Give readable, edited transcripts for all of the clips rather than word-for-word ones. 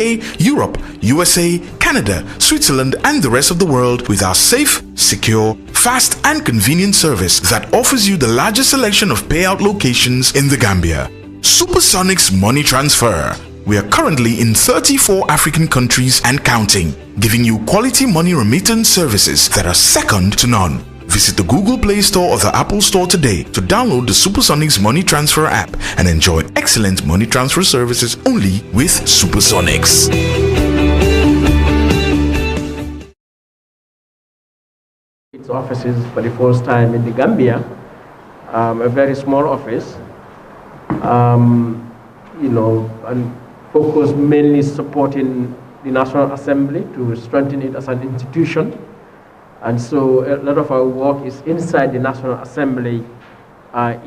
Europe, USA, Canada, Switzerland, and the rest of the world with our safe, secure, fast, and convenient service that offers you the largest selection of payout locations in the Gambia. Supersonics Money Transfer. We are currently in 34 African countries and counting, giving you quality money remittance services that are second to none. Visit the Google Play Store or the Apple Store today to download the Supersonics Money Transfer app and enjoy excellent money transfer services only with Supersonics. Its offices for the first time in the Gambia, a very small office, and focus mainly supporting the National Assembly to strengthen it as an institution. And so a lot of our work is inside the National Assembly,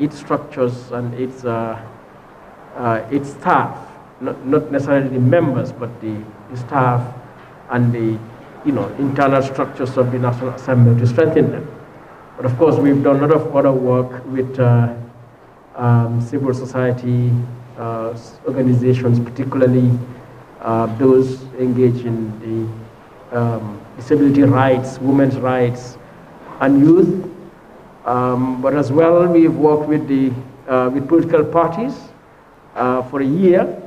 its structures and its staff, not necessarily the members, but the staff and the internal structures of the National Assembly to strengthen them. But of course, we've done a lot of other work with civil society organizations, particularly those engaged in the disability rights, women's rights, and youth. But as well, we've worked with with political parties for a year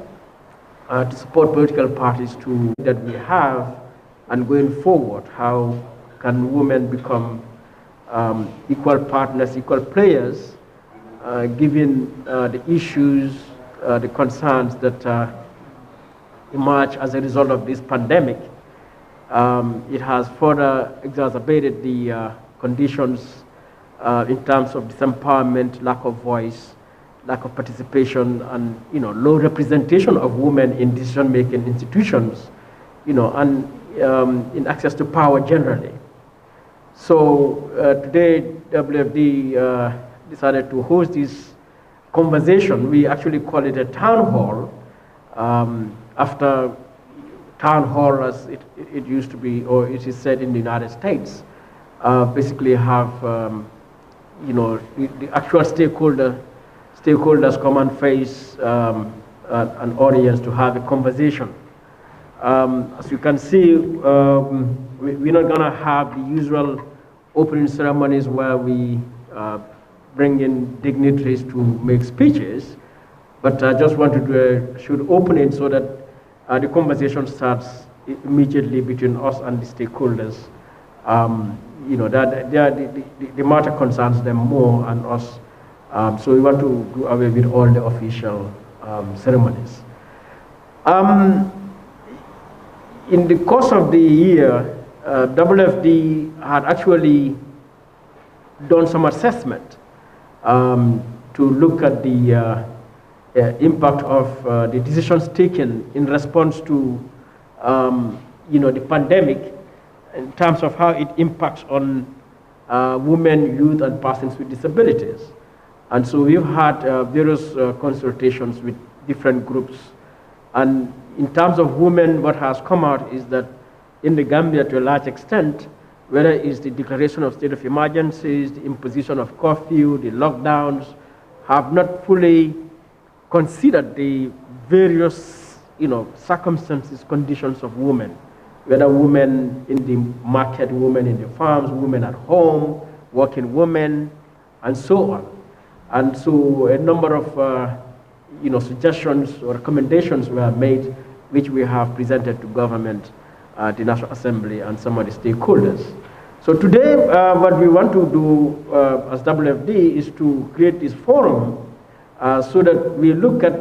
to support political parties that we have, and going forward, how can women become equal partners, equal players, given the issues, the concerns that emerge as a result of this pandemic. It has further exacerbated the conditions in terms of disempowerment, lack of voice, lack of participation, and low representation of women in decision-making institutions, and in access to power generally. So today, WFD decided to host this conversation. We actually call it a town hall after town hall, as it used to be, or it is said in the United States, basically have the actual stakeholders come and face an audience to have a conversation. As you can see, we're not going to have the usual opening ceremonies where we bring in dignitaries to make speeches, but I just wanted to should open it so that the conversation starts immediately between us and the stakeholders. That the matter concerns them more and us. So we want to do away with all the official ceremonies. In the course of the year, WFD had actually done some assessment to look at the impact of the decisions taken in response to the pandemic, in terms of how it impacts on women, youth, and persons with disabilities. And so we've had various consultations with different groups. And in terms of women, what has come out is that in the Gambia, to a large extent, whether it's the declaration of state of emergencies, the imposition of curfew, the lockdowns, have not fully considered the various circumstances, conditions of women, whether women in the market, women in the farms, women at home, working women, and so on. And so a number of suggestions or recommendations were made, which we have presented to government, the National Assembly, and some of the stakeholders. So today, what we want to do as WFD is to create this forum so that we look at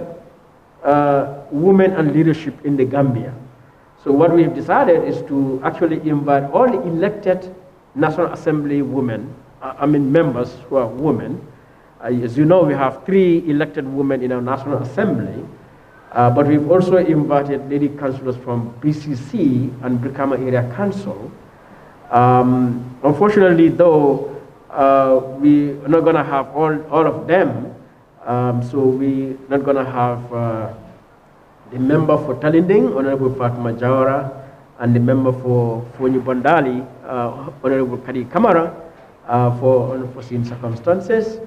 women and leadership in the Gambia. So what we've decided is to actually invite all the elected National Assembly women, members who are women. As you know, we have 3 elected women in our National Assembly, but we've also invited lady councillors from BCC and Brikama Area Council. Unfortunately, though, we're not going to have all of them, so we're not going to have the member for Talinding, Honorable Fatima Jawara, and the member for Fonyi Bondali, Honorable Kadi Kamara, for unforeseen circumstances.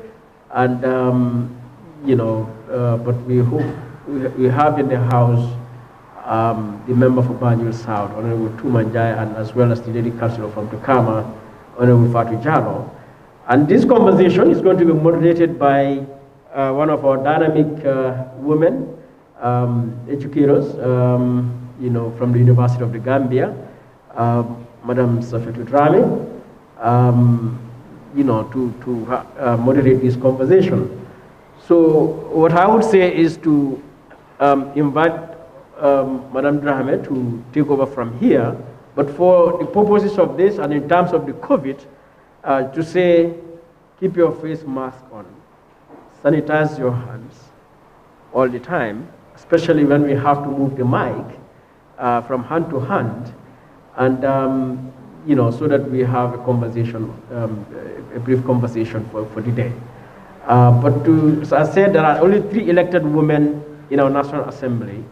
And, but we hope we have in the House the member for Banjul South, Honorable Tumanjai, and as well as the lady councillor from Tukama, Honorable Fatou Jallo. And this conversation is going to be moderated by one of our dynamic women, educators, from the University of the Gambia, Madam Safetu Drame, to moderate this conversation. So what I would say is to invite Madam Drame to take over from here, but for the purposes of this and in terms of the COVID, to say, keep your face mask on, sanitize your hands all the time, especially when we have to move the mic from hand to hand, and so that we have a conversation, a brief conversation for the day. As I said, there are only 3 elected women in our National Assembly.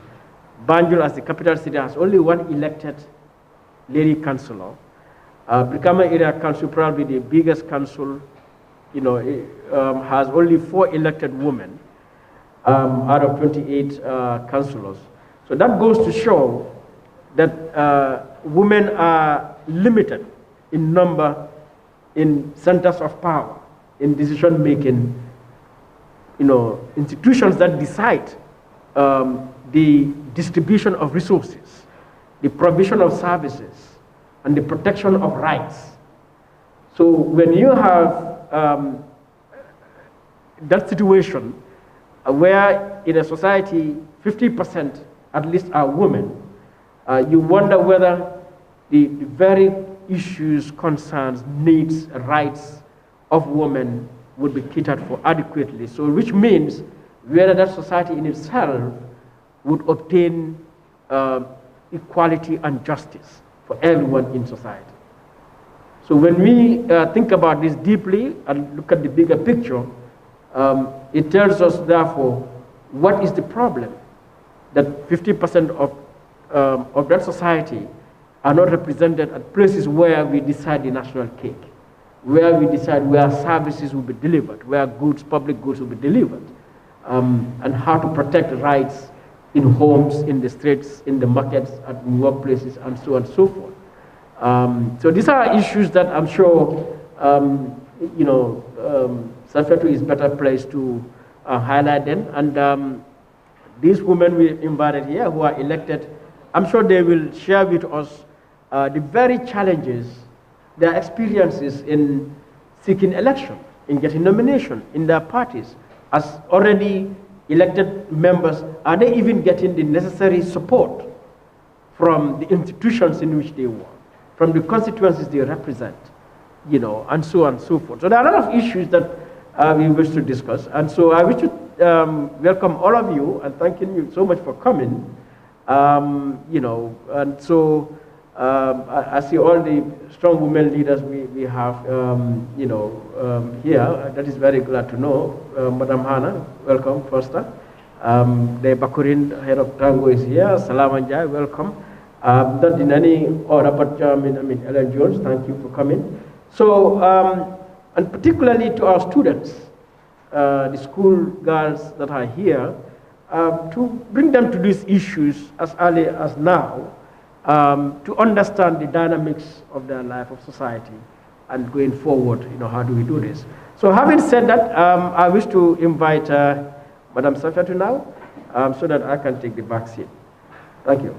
Banjul, as the capital city, has only 1 elected lady councillor. Brikama Area Council, probably the biggest council, has only 4 elected women out of 28 councillors. So that goes to show that women are limited in number in centers of power, in decision making, institutions that decide the distribution of resources, the provision of services, and the protection of rights. So when you have that situation where in a society 50% at least are women, you wonder whether the very issues, concerns, needs, rights of women would be catered for adequately. So which means whether that society in itself would obtain equality and justice for everyone in society. So when we think about this deeply and look at the bigger picture, it tells us, therefore, what is the problem that 50% of that society are not represented at places where we decide the national cake, where we decide where services will be delivered, where goods, public goods will be delivered, and how to protect rights in homes, in the streets, in the markets, at workplaces, and so on and so forth. So these are issues that I'm sure, Safetu is better placed to highlight them. And these women we invited here who are elected, I'm sure they will share with us the very challenges, their experiences in seeking election, in getting nomination in their parties. As already elected members, are they even getting the necessary support from the institutions in which they work, from the constituencies they represent, and so on and so forth. So there are a lot of issues that we wish to discuss. And so I wish to welcome all of you and thanking you so much for coming. And so I see all the strong women leaders we have, here. That is very glad to know. Madam Hana, welcome, Foster. The Bakurin, head of Tango, is here. Salamanjai, welcome. Not in any order, but Ellen Jones, thank you for coming. So, and particularly to our students, the school girls that are here, to bring them to these issues as early as now, to understand the dynamics of their life, of society, and going forward, how do we do this? So having said that, I wish to invite Madam Safetu now, so that I can take the back seat. Thank you.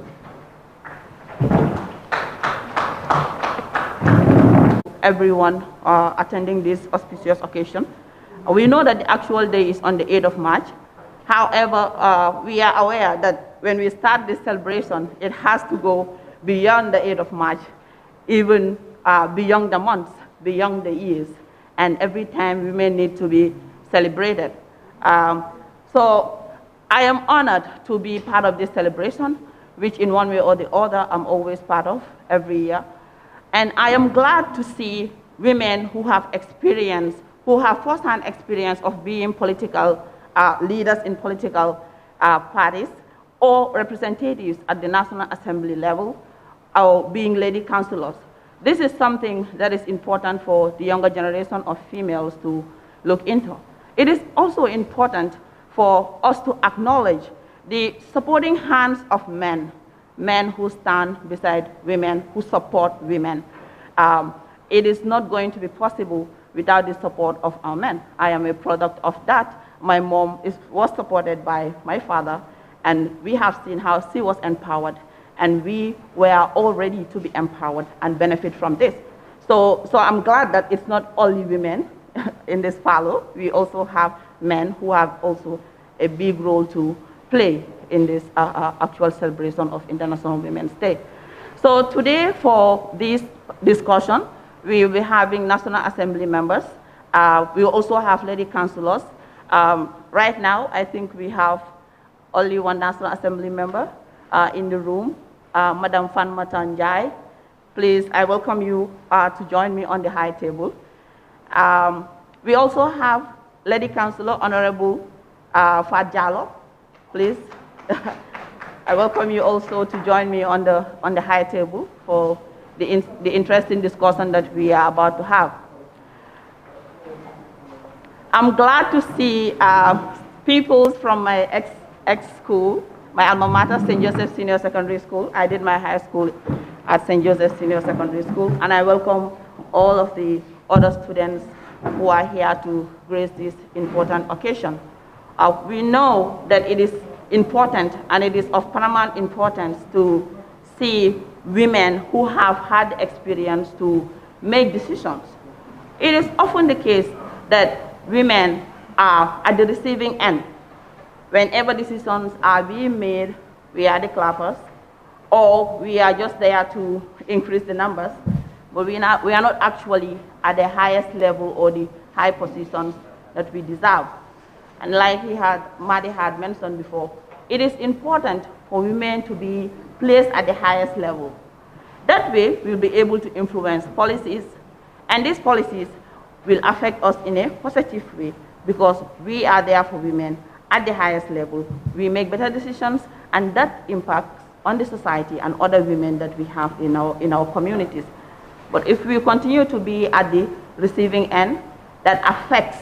Everyone attending this auspicious occasion. We know that the actual day is on the 8th of March. However, we are aware that when we start this celebration, it has to go beyond the 8th of March, even beyond the months, beyond the years, and every time we may need to be celebrated. So I am honored to be part of this celebration, which in one way or the other, I'm always part of every year. And I am glad to see women who have experience, who have first-hand experience of being political leaders in political parties or representatives at the National Assembly level or being lady councillors. This is something that is important for the younger generation of females to look into. It is also important for us to acknowledge the supporting hands of men men who stand beside women, who support women. It is not going to be possible without the support of our men. I am a product of that. My mom was supported by my father, and we have seen how she was empowered, and we were all ready to be empowered and benefit from this. So I'm glad that it's not only women in this follow. We also have men who have also a big role to play in this actual celebration of International Women's Day. So today, for this discussion, we will be having National Assembly members. We will also have lady councillors. Right now, I think we have only one National Assembly member in the room, Madam Fanmata Njai. Please, I welcome you to join me on the high table. We also have lady councillor, Honorable Fat Jallo. Please, I welcome you also to join me on the high table for the interesting discussion that we are about to have. I'm glad to see people from my ex-school, my alma mater, St. Joseph Senior Secondary School. I did my high school at St. Joseph Senior Secondary School, and I welcome all of the other students who are here to grace this important occasion. We know that it is important and it is of paramount importance to see women who have had experience to make decisions. It is often the case that women are at the receiving end. Whenever decisions are being made, we are the clappers, or we are just there to increase the numbers, but we are not actually at the highest level or the high positions that we deserve. And like Madi had mentioned before, it is important for women to be placed at the highest level. That way, we'll be able to influence policies, and these policies will affect us in a positive way because we are there for women at the highest level. We make better decisions, and that impacts on the society and other women that we have in our communities. But if we continue to be at the receiving end, that affects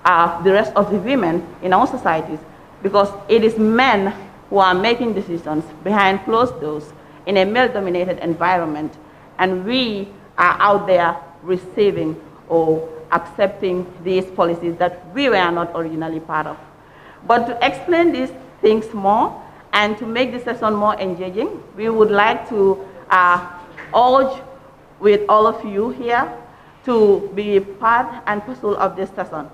the rest of the women in our societies, because it is men who are making decisions behind closed doors in a male-dominated environment, and we are out there receiving or accepting these policies that we were not originally part of. But to explain these things more and to make this session more engaging, we would like to urge with all of you here to be part and parcel of this session.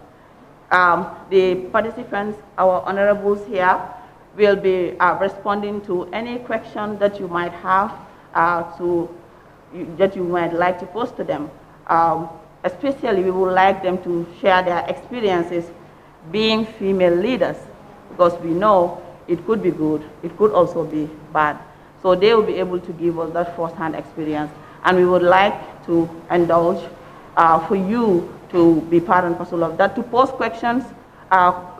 The participants, our honorables here, will be responding to any question that you might have that you might like to pose to them. Especially, we would like them to share their experiences being female leaders, because we know it could be good, it could also be bad. So they will be able to give us that first-hand experience, and we would like to indulge for you to be part and parcel of that, to pose questions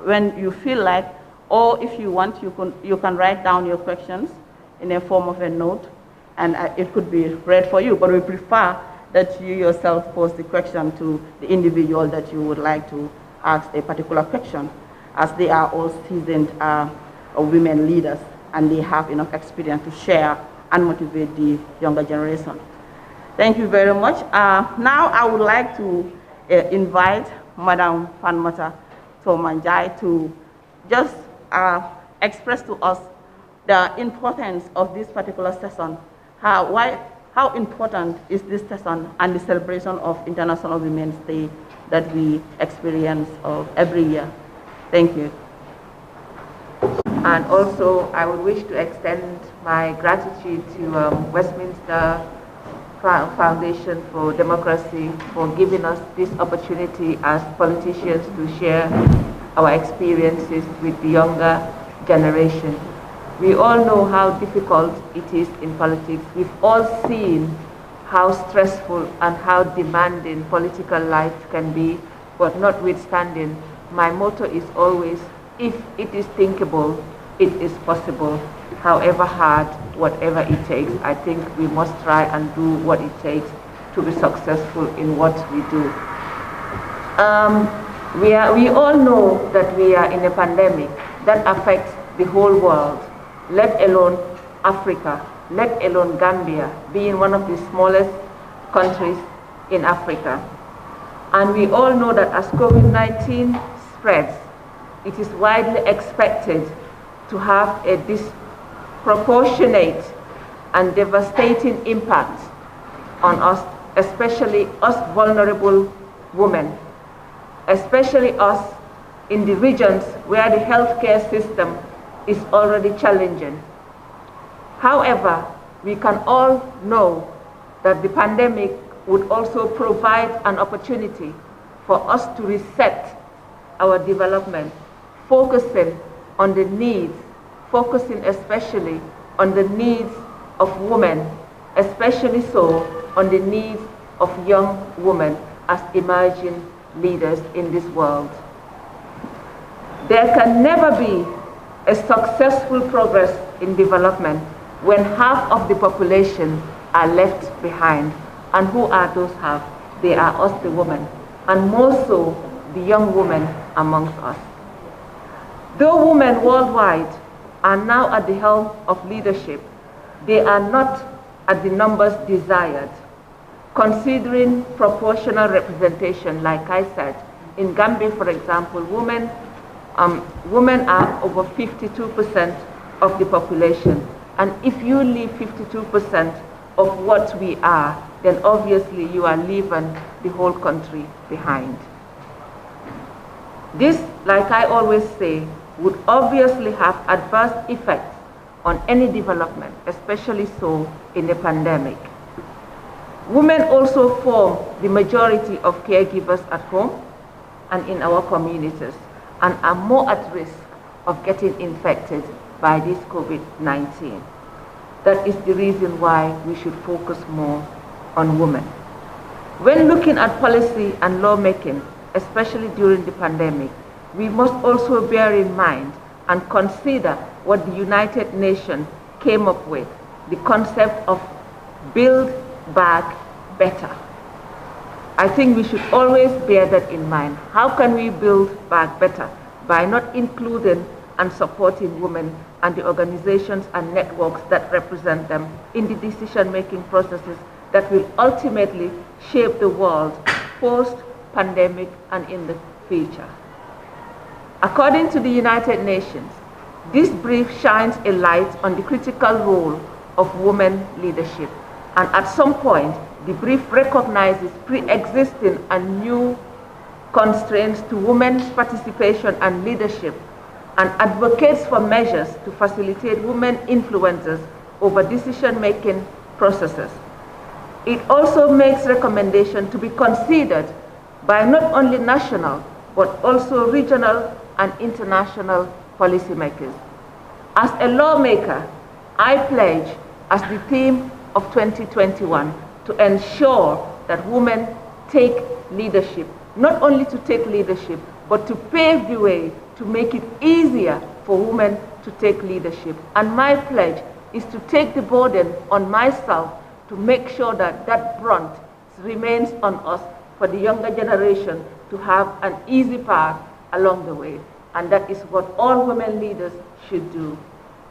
when you feel like, or if you want, you can write down your questions in a form of a note, and it could be read for you, but we prefer that you yourself pose the question to the individual that you would like to ask a particular question, as they are all seasoned women leaders, and they have enough experience to share and motivate the younger generation. Thank you very much. Now I would like to invite Madam Fanmata Tomanjai to just express to us the importance of this particular session. How important is this session and the celebration of International Women's Day that we experience every year? Thank you. And also, I would wish to extend my gratitude to Westminster Foundation for Democracy for giving us this opportunity as politicians to share our experiences with the younger generation. We all know how difficult it is in politics. We've all seen how stressful and how demanding political life can be, but notwithstanding, my motto is always, if it is thinkable, it is possible. However hard, whatever it takes, I think we must try and do what it takes to be successful in what we do. We all know that we are in a pandemic that affects the whole world, let alone Africa, let alone Gambia, being one of the smallest countries in Africa. And we all know that as COVID-19 spreads, it is widely expected to have a disproportionate and devastating impact on us, especially us vulnerable women, especially us in the regions where the healthcare system is already challenging. However, we can all know that the pandemic would also provide an opportunity for us to reset our development, focusing on the needs, focusing especially on the needs of women, especially so on the needs of young women as emerging leaders in this world. There can never be a successful progress in development when half of the population are left behind. And who are those half? They are us, the women, and more so the young women amongst us. Though women worldwide are now at the helm of leadership, they are not at the numbers desired. Considering proportional representation, like I said, in Gambia, for example, women are over 52% of the population. And if you leave 52% of what we are, then obviously you are leaving the whole country behind. This, like I always say, would obviously have adverse effects on any development, especially so in a pandemic. Women also form the majority of caregivers at home and in our communities, and are more at risk of getting infected by this COVID-19. That is the reason why we should focus more on women. When looking at policy and lawmaking, especially during the pandemic, we must also bear in mind and consider what the United Nations came up with, the concept of build back better. I think we should always bear that in mind. How can we build back better? By not including and supporting women and the organizations and networks that represent them in the decision-making processes that will ultimately shape the world post-pandemic and in the future. According to the United Nations, this brief shines a light on the critical role of women leadership, and at some point, the brief recognizes pre-existing and new constraints to women's participation and leadership, and advocates for measures to facilitate women influencers over decision-making processes. It also makes recommendations to be considered by not only national, but also regional and international policymakers. As a lawmaker, I pledge as the theme of 2021 to ensure that women take leadership, not only to take leadership, but to pave the way to make it easier for women to take leadership. And my pledge is to take the burden on myself to make sure that that brunt remains on us for the younger generation to have an easy path along the way. And that is what all women leaders should do.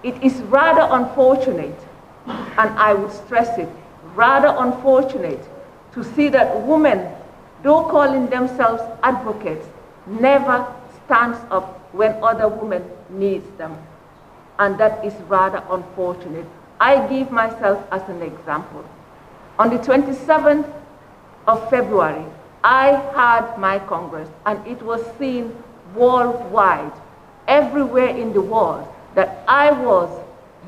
It is rather unfortunate, and I would stress it, rather unfortunate to see that women, though calling themselves advocates, never stands up when other women need them. And that is rather unfortunate. I give myself as an example. On the 27th of February, I had my Congress, and it was seen worldwide, everywhere in the world, that I was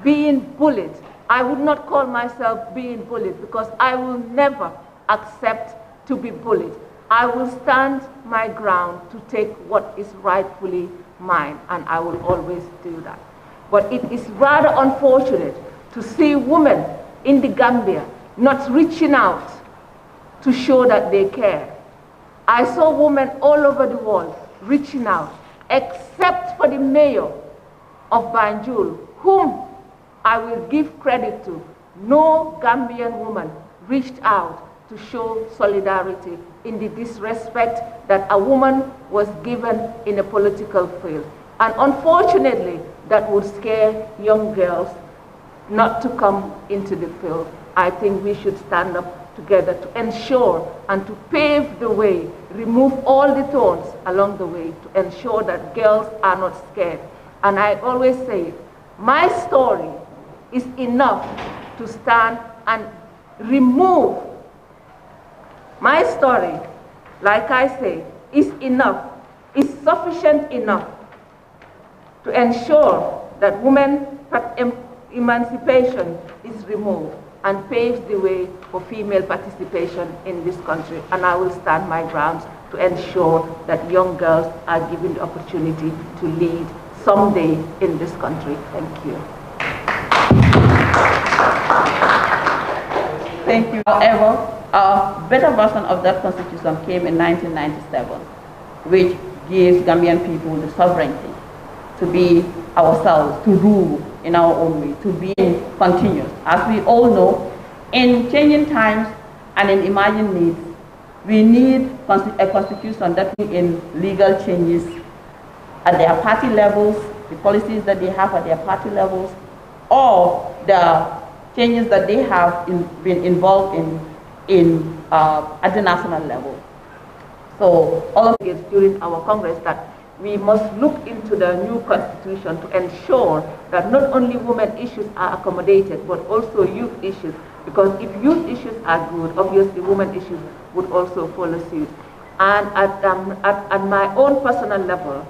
being bullied. I would not call myself being bullied because I will never accept to be bullied. I will stand my ground to take what is rightfully mine, and I will always do that. But it is rather unfortunate to see women in the Gambia not reaching out to show that they care. I saw women all over the world reaching out, except for the mayor of Banjul, whom I will give credit to. No Gambian woman reached out to show solidarity in the disrespect that a woman was given in a political field. And unfortunately, that would scare young girls not to come into the field. I think we should stand up together to ensure and to pave the way, remove all the thorns along the way to ensure that girls are not scared. And I always say, my story is enough to stand and remove. My story, like I say, is enough, is sufficient enough to ensure that women emancipation is removed and paves the way for female participation in this country. And I will stand my grounds to ensure that young girls are given the opportunity to lead someday in this country. Thank you. Thank you. However, a better version of that constitution came in 1997, which gives Gambian people the sovereignty to be ourselves, to rule in our own way, to be continuous. As we all know, in changing times and in emerging needs, we need a constitution that brings in legal changes at their party levels, the policies that they have at their party levels, or the changes that they have been involved in at the national level. So all of it during our Congress that we must look into the new constitution to ensure that not only women issues are accommodated, but also youth issues. Because if youth issues are good, obviously women issues would also follow suit. And at my own personal level,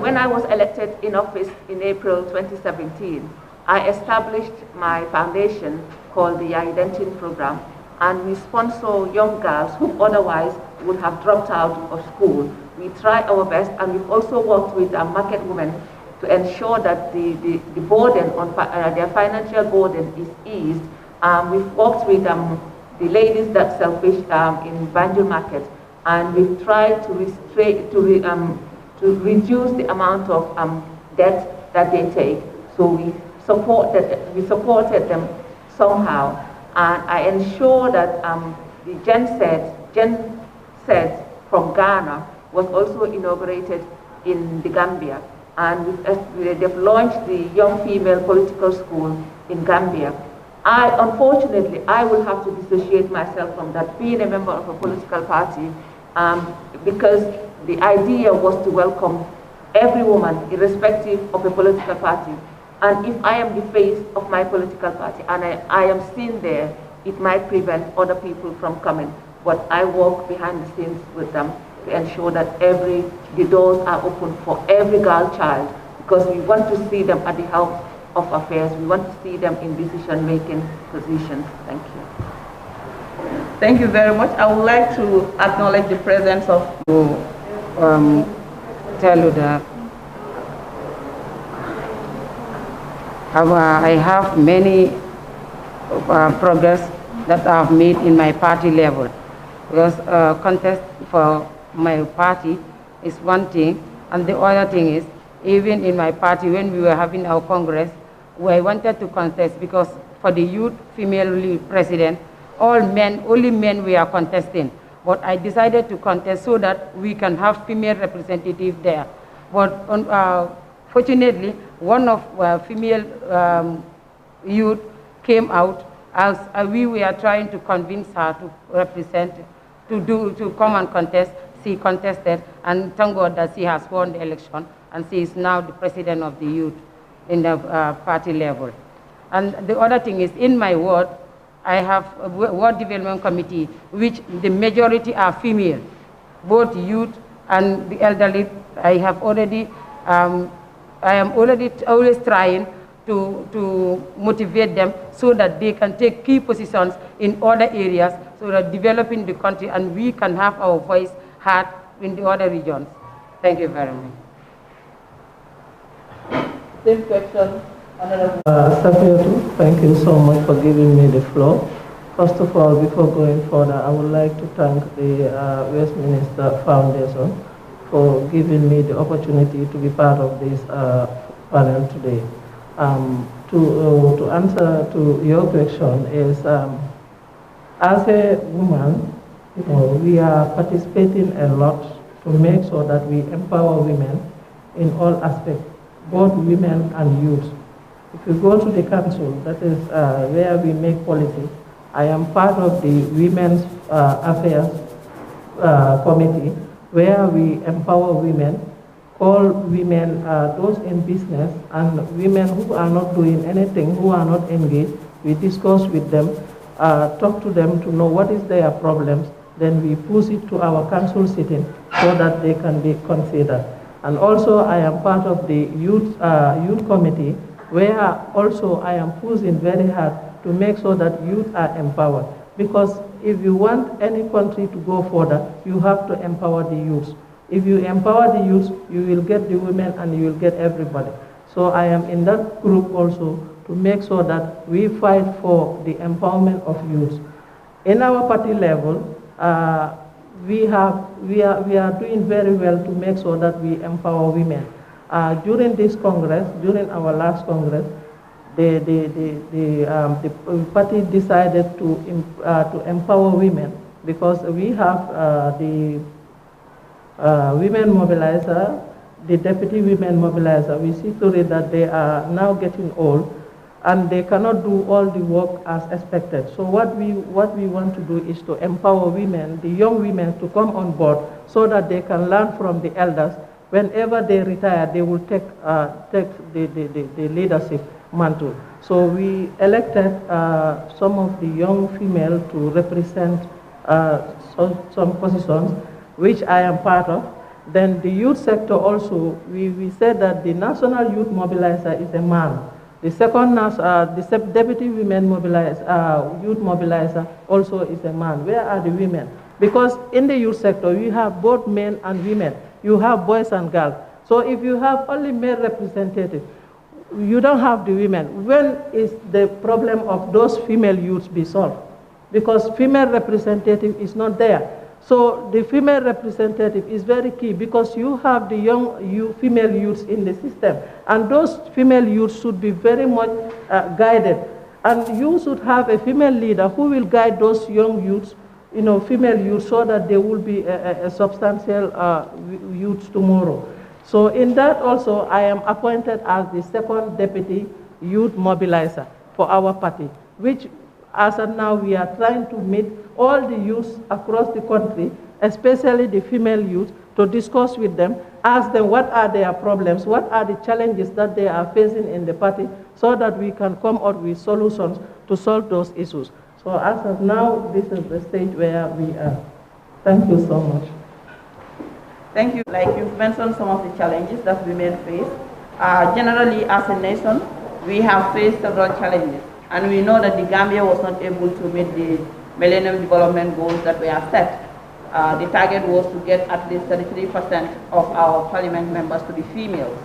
when I was elected in office in April 2017, I established my foundation called the Identity Program, and we sponsor young girls who otherwise would have dropped out of school. We try our best, and we've also worked with market women to ensure that the burden on their financial burden is eased. We've worked with the ladies that sell fish in Banjul market, and we've tried to reduce the amount of debt that they take. So we supported them somehow, and I ensure that the Gen Set from Ghana was also inaugurated in the Gambia, and they've launched the Young Female Political School in Gambia. Unfortunately, I will have to dissociate myself from that, being a member of a political party, because the idea was to welcome every woman, irrespective of a political party. And if I am the face of my political party and I am seen there, it might prevent other people from coming. But I work behind the scenes with them to ensure that the doors are open for every girl child, because we want to see them at the helm of affairs. We want to see them in decision-making positions. Thank you. Thank you very much. I would like to acknowledge the presence of... tell you that I have many progress that I've made in my party level. Because contest for my party is one thing, and the other thing is, even in my party, when we were having our Congress, we wanted to contest because for the youth female president, only men we are contesting. But I decided to contest so that we can have female representative there. But fortunately, one of female youth came out as we were trying to convince her to represent, to come and contest. She contested, and thank God that she has won the election, and she is now the president of the youth in the party level. And the other thing is, in my ward, I have a ward development committee, which the majority are female, both youth and the elderly. I am already always trying to motivate them so that they can take key positions in other areas, so that developing the country and we can have our voice heard in the other regions. Thank you very much. Same question. Thank you so much for giving me the floor. First of all, before going further, I would like to thank the Westminster Foundation for giving me the opportunity to be part of this panel today. To answer to your question is, as a woman, we are participating a lot to make sure that we empower women in all aspects, both women and youth. If you go to the council, that is where we make policy. I am part of the Women's Affairs Committee, where we empower women, call women, those in business, and women who are not doing anything, who are not engaged. We discuss with them, talk to them to know what is their problems. Then we push it to our council sitting so that they can be considered. And also I am part of the youth committee, where also I am pushing very hard to make sure that youth are empowered. Because if you want any country to go further, you have to empower the youth. If you empower the youth, you will get the women and you will get everybody. So I am in that group also to make sure that we fight for the empowerment of youth. In our party level, we are doing very well to make sure that we empower women. During this Congress, during our last Congress, the party decided to empower women, because we have the women mobilizer, the deputy women mobilizer. We see to it that they are now getting old and they cannot do all the work as expected. So what we want to do is to empower women, the young women, to come on board so that they can learn from the elders. Whenever they retire, they will take the leadership mantle. So we elected some of the young female to represent some positions, which I am part of. Then the youth sector also, we said that the national youth mobilizer is a man. The second, the deputy women youth mobilizer also is a man. Where are the women? Because in the youth sector, you have both men and women. You have boys and girls. So if you have only male representative, you don't have the women. When is the problem of those female youths be solved? Because female representative is not there. So the female representative is very key, because you have the young female youths in the system, and those female youths should be very much guided. And you should have a female leader who will guide those young youths, female youths, so that they will be a substantial youths tomorrow. So in that also, I am appointed as the second deputy youth mobilizer for our party, which as of now we are trying to meet all the youths across the country, especially the female youth, to discuss with them, ask them what are their problems, what are the challenges that they are facing in the party, so that we can come out with solutions to solve those issues. So as of now, this is the stage where we are. Thank you so much. Thank you. Like you've mentioned some of the challenges that women face. Generally, as a nation, we have faced several challenges. And we know that the Gambia was not able to meet the Millennium Development Goals that were set. The target was to get at least 33% of our parliament members to be females.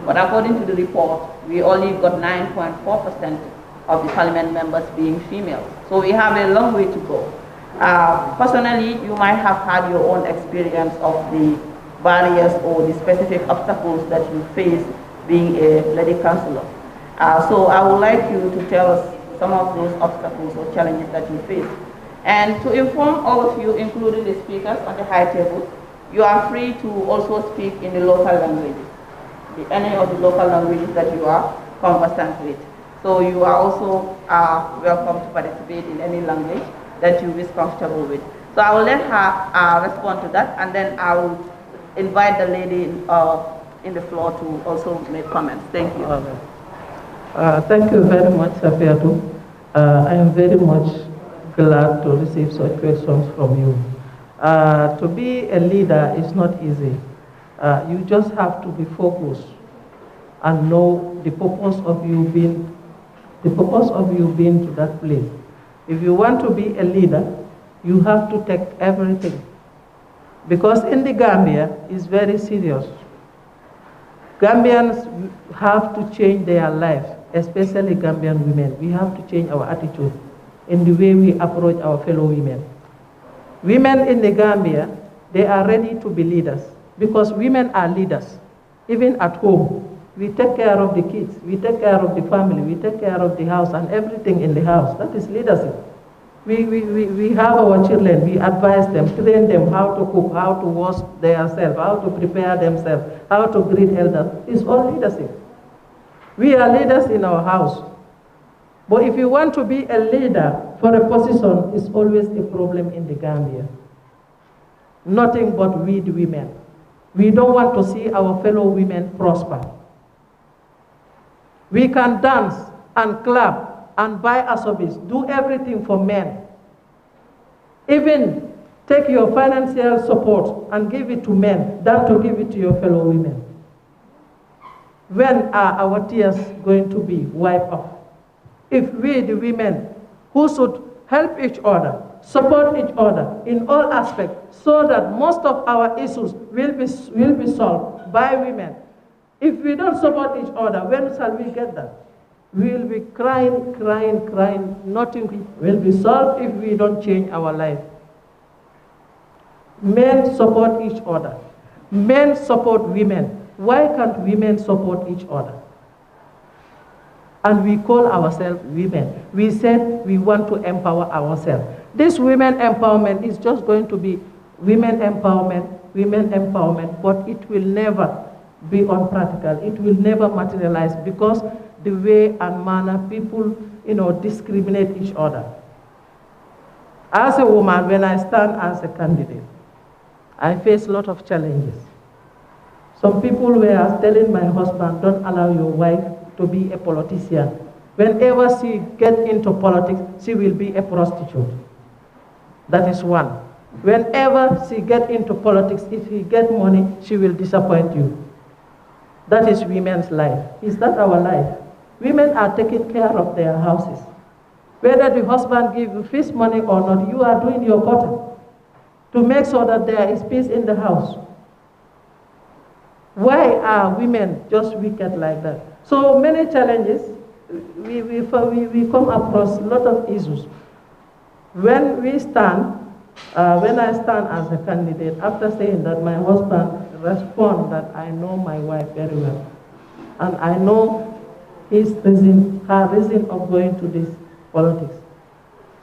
But according to the report, we only got 9.4% of the parliament members being females. So we have a long way to go. Personally, you might have had your own experience of the barriers or the specific obstacles that you face being a lady councillor. So I would like you to tell us some of those obstacles or challenges that you face. And to inform all of you, including the speakers on the high table, you are free to also speak in the local languages, any of the local languages that you are conversant with. So you are also welcome to participate in any language that you is comfortable with. So I will let her respond to that, and then I will invite the lady in the floor to also make comments. Thank you. Thank you very much, Safiatou. I am very much glad to receive such questions from you. To be a leader is not easy. You just have to be focused and know the purpose of you being to that place. If you want to be a leader, you have to take everything. Because in the Gambia, it's very serious. Gambians have to change their life, especially Gambian women. We have to change our attitude in the way we approach our fellow women. Women in the Gambia, they are ready to be leaders, because women are leaders. Even at home, we take care of the kids, we take care of the family, we take care of the house and everything in the house. That is leadership. We have our children, we advise them, train them how to cook, how to wash themselves, how to prepare themselves, how to greet elders. It's all leadership. We are leaders in our house. But if you want to be a leader for a position, it's always a problem in the Gambia. Nothing but we the women. We don't want to see our fellow women prosper. We can dance and clap and buy asobis, do everything for men. Even take your financial support and give it to men than to give it to your fellow women. When are our tears going to be wiped off? If we, the women, who should help each other, support each other in all aspects, so that most of our issues will be solved by women. If we don't support each other, when shall we get that? We will be crying, crying, crying. Nothing will be solved if we don't change our life. Men support each other. Men support women. Why can't women support each other? And we call ourselves women. We said we want to empower ourselves. This women empowerment is just going to be women empowerment, but it will never be unpractical. It will never materialize because the way and manner people, discriminate each other. As a woman, when I stand as a candidate, I face a lot of challenges. Some people were telling my husband, don't allow your wife to be a politician. Whenever she gets into politics, she will be a prostitute. That is one. Whenever she gets into politics, if she gets money, she will disappoint you. That is women's life. Is that our life? Women are taking care of their houses. Whether the husband gives you fish money or not, you are doing your part to make sure that there is peace in the house. Why are women just wicked like that? So many challenges, we come across a lot of issues. When I stand as a candidate, after saying that, my husband responds that I know my wife very well. And I know her reason of going to this politics.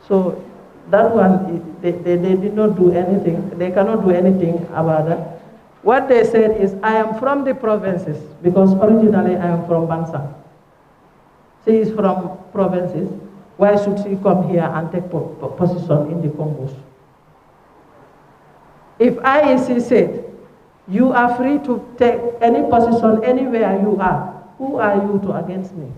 So that one, they did not do anything. They cannot do anything about that. What they said is, I am from the provinces, because originally I am from Bansa. She is from provinces. Why should she come here and take position in the Congos? If IEC said, you are free to take any position anywhere you are, who are you to against me?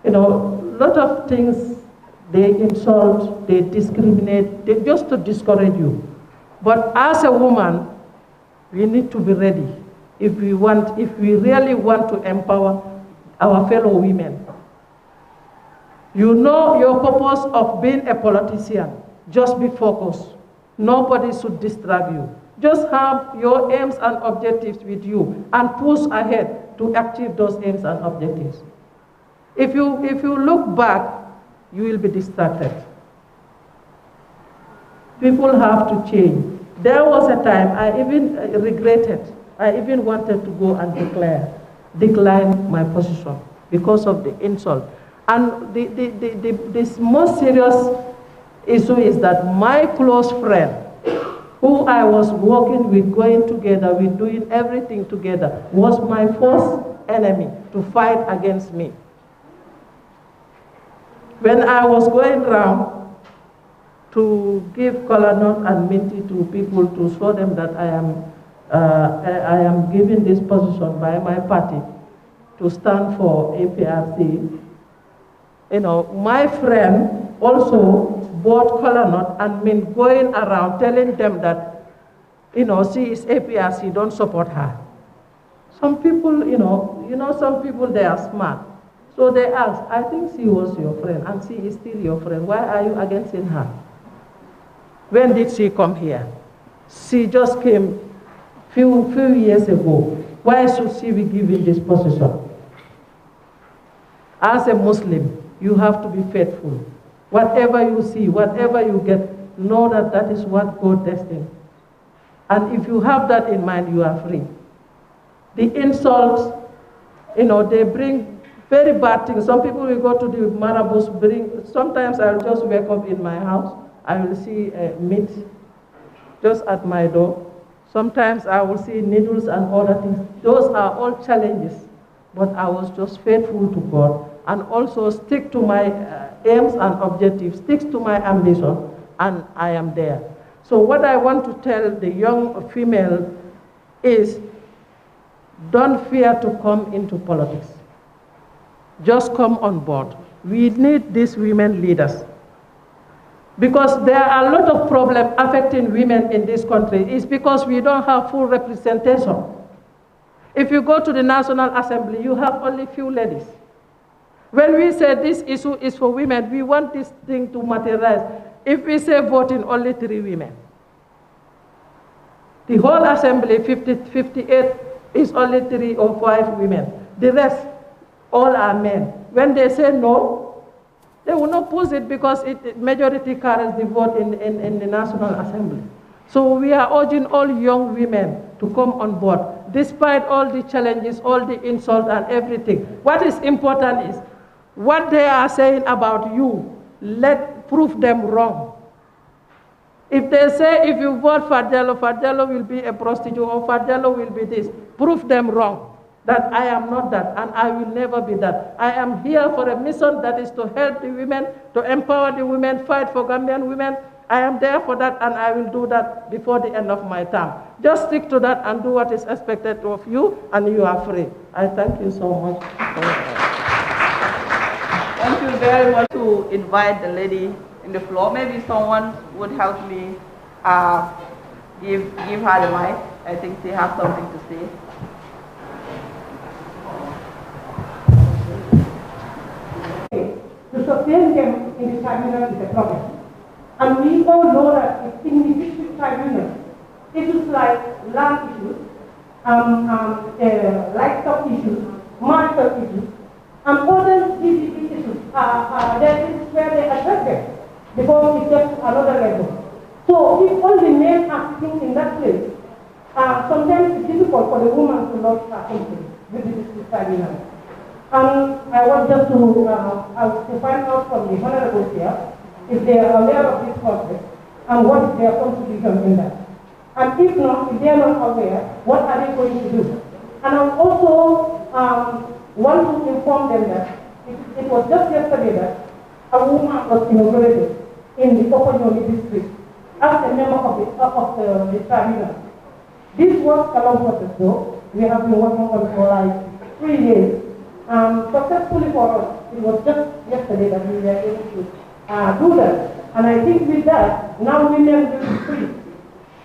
A lot of things, they insult, they discriminate, just to discourage you. But as a woman, we need to be ready if we really want to empower our fellow women. You know your purpose of being a politician. Just be focused. Nobody should distract you. Just have your aims and objectives with you and push ahead to achieve those aims and objectives. If you look back, you will be distracted. People have to change. There was a time I even regretted. I even wanted to go and decline my position because of the insult. And the most serious issue is that my close friend, who I was working with, going together, with doing everything together, was my first enemy to fight against me. When I was going around to give kola nut and minty to people to show them that I am given this position by my party to stand for APRC, my friend also bought kola nut and mint, going around telling them that, she is APRC, don't support her. Some people, some people, they are smart. So they asked, I think she was your friend, and she is still your friend. Why are you against her? When did she come here? She just came few years ago. Why should she be given this position? As a Muslim, you have to be faithful. Whatever you see, whatever you get, know that that is what God destined. And if you have that in mind, you are free. The insults, they bring very bad things. Some people will go to the marabouts, sometimes I'll just wake up in my house, I will see meat just at my door. Sometimes I will see needles and other things. Those are all challenges. But I was just faithful to God and also stick to my aims and objectives, stick to my ambition, and I am there. So what I want to tell the young female is, don't fear to come into politics. Just come on board. We need these women leaders. Because there are a lot of problems affecting women in this country. It's because we don't have full representation. If you go to the National Assembly, you have only few ladies. When we say this issue is for women, we want this thing to materialize. If we say voting, only 3 women. The whole assembly, 58, is only 3 or 5 women. The rest, all are men. When they say no, they will not push it because majority carries the vote in the National Assembly. So we are urging all young women to come on board, despite all the challenges, all the insults and everything. What is important is what they are saying about you, prove them wrong. If they say if you vote Fadjalo, Fadjalo will be a prostitute or Fadjalo will be this, prove them wrong. That I am not that, and I will never be that. I am here for a mission that is to help the women, to empower the women, fight for Gambian women. I am there for that, and I will do that before the end of my term. Just stick to that and do what is expected of you, and you are free. I thank you so much. Thank you very much. To invite the lady in the floor, maybe someone would help me give her the mic. I think she has something to say. To sustain them in the tribunal is a problem. And we all know that in the district tribunal, issues like land issues, livestock issues, marital issues, and other GDP issues there is where they address them before it gets to another level. So if all the men are sitting in that place, sometimes it's difficult for the woman to lodge her complaint with the district tribunal. I want just to find out from the honorable here if they are aware of this process and what is their contribution in that. And if not, if they are not aware, what are they going to do? And I also want to inform them that it was just yesterday that a woman was inaugurated in the Okonyomi district as a member of the tribunal. This was a long process though. We have been working on for like 3 years. Successfully for us, it was just yesterday that we were able to do that. And I think with that, now women will be free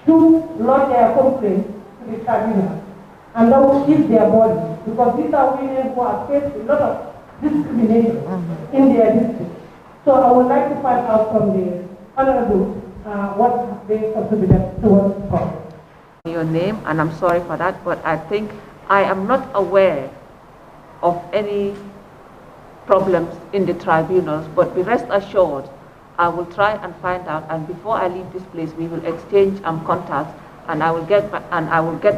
to lodge their complaint to the tribunal. And that will ease their body, because these are women who have faced a lot of discrimination in their district. So I would like to find out from the honorable what they contributed towards the cause. Your name, and I'm sorry for that, but I think I am not aware of any problems in the tribunals, but be rest assured, I will try and find out, and before I leave this place, we will exchange contacts, and I will get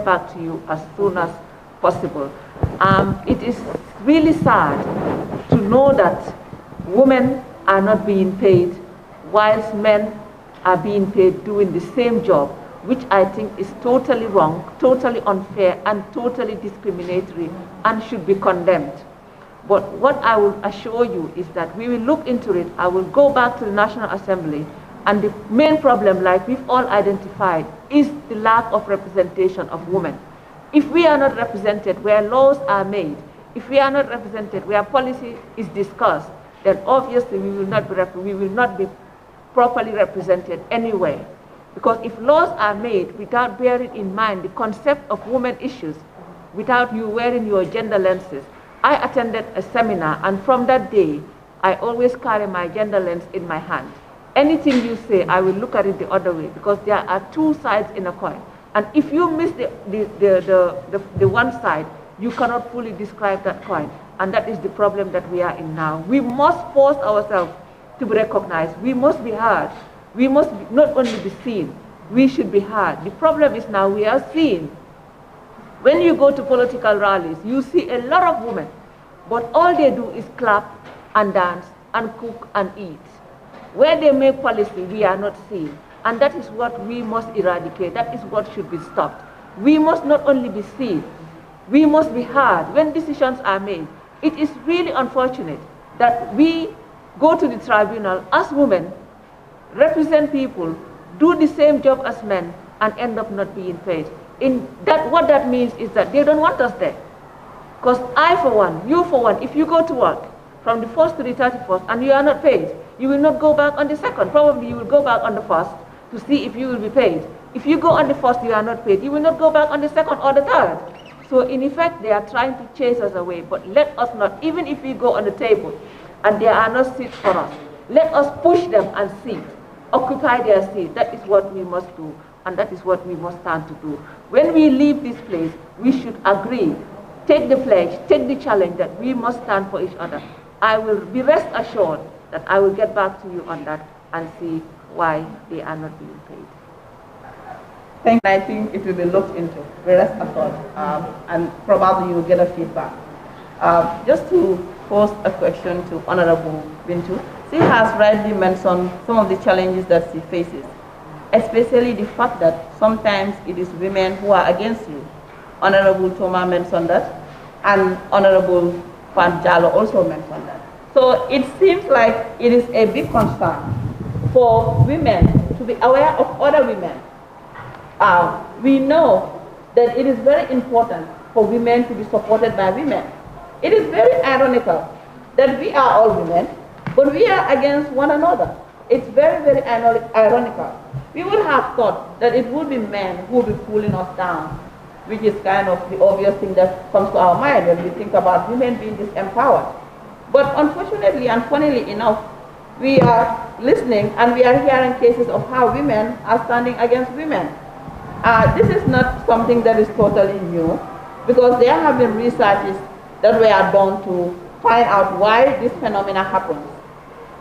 back to you as soon as possible. It is really sad to know that women are not being paid, whilst men are being paid doing the same job, which I think is totally wrong, totally unfair, and totally discriminatory, and should be condemned. But what I will assure you is that we will look into it. I will go back to the National Assembly, and the main problem, like we've all identified, is the lack of representation of women. If we are not represented where laws are made, if we are not represented where policy is discussed, then obviously we will not be properly represented anywhere. Because if laws are made without bearing in mind the concept of women issues, without you wearing your gender lenses. I attended a seminar, and from that day, I always carry my gender lens in my hand. Anything you say, I will look at it the other way, because there are 2 sides in a coin. And if you miss the one side, you cannot fully describe that coin. And that is the problem that we are in now. We must force ourselves to be recognized. We must be heard. We must not only be seen, we should be heard. The problem is now we are seen. When you go to political rallies, you see a lot of women, but all they do is clap and dance and cook and eat. Where they make policy, we are not seen. And that is what we must eradicate. That is what should be stopped. We must not only be seen, we must be heard when decisions are made. It is really unfortunate that we go to the tribunal as women, represent people, do the same job as men, and end up not being paid. What that means is that they don't want us there. Because I for one, you for one, if you go to work from the 1st to the 31st and you are not paid, you will not go back on the 2nd. Probably you will go back on the 1st to see if you will be paid. If you go on the 1st, you are not paid, you will not go back on the 2nd or the 3rd. So in effect, they are trying to chase us away. But let us not, even if we go on the table and there are no seats for us, let us push them and sit, occupy their seat. That is what we must do, and that is what we must stand to do. When we leave this place, we should agree, take the pledge, take the challenge that we must stand for each other. I will be rest assured that I will get back to you on that and see why they are not being paid. I think it will be looked into, rest assured, and probably you will get a feedback. Just to pose a question to Honorable Bintu, she has rightly mentioned some of the challenges that she faces, especially the fact that sometimes it is women who are against you. Honorable Toma mentioned that, and Honorable Fan Jallo also mentioned that. So it seems like it is a big concern for women to be aware of other women. We know that it is very important for women to be supported by women. It is very ironical that we are all women, but we are against one another. It's very, very ironical. We would have thought that it would be men who would be pulling us down, which is kind of the obvious thing that comes to our mind when we think about women being disempowered. But unfortunately and funnily enough, we are listening and we are hearing cases of how women are standing against women. This is not something that is totally new, because there have been researches that were done to find out why this phenomena happens.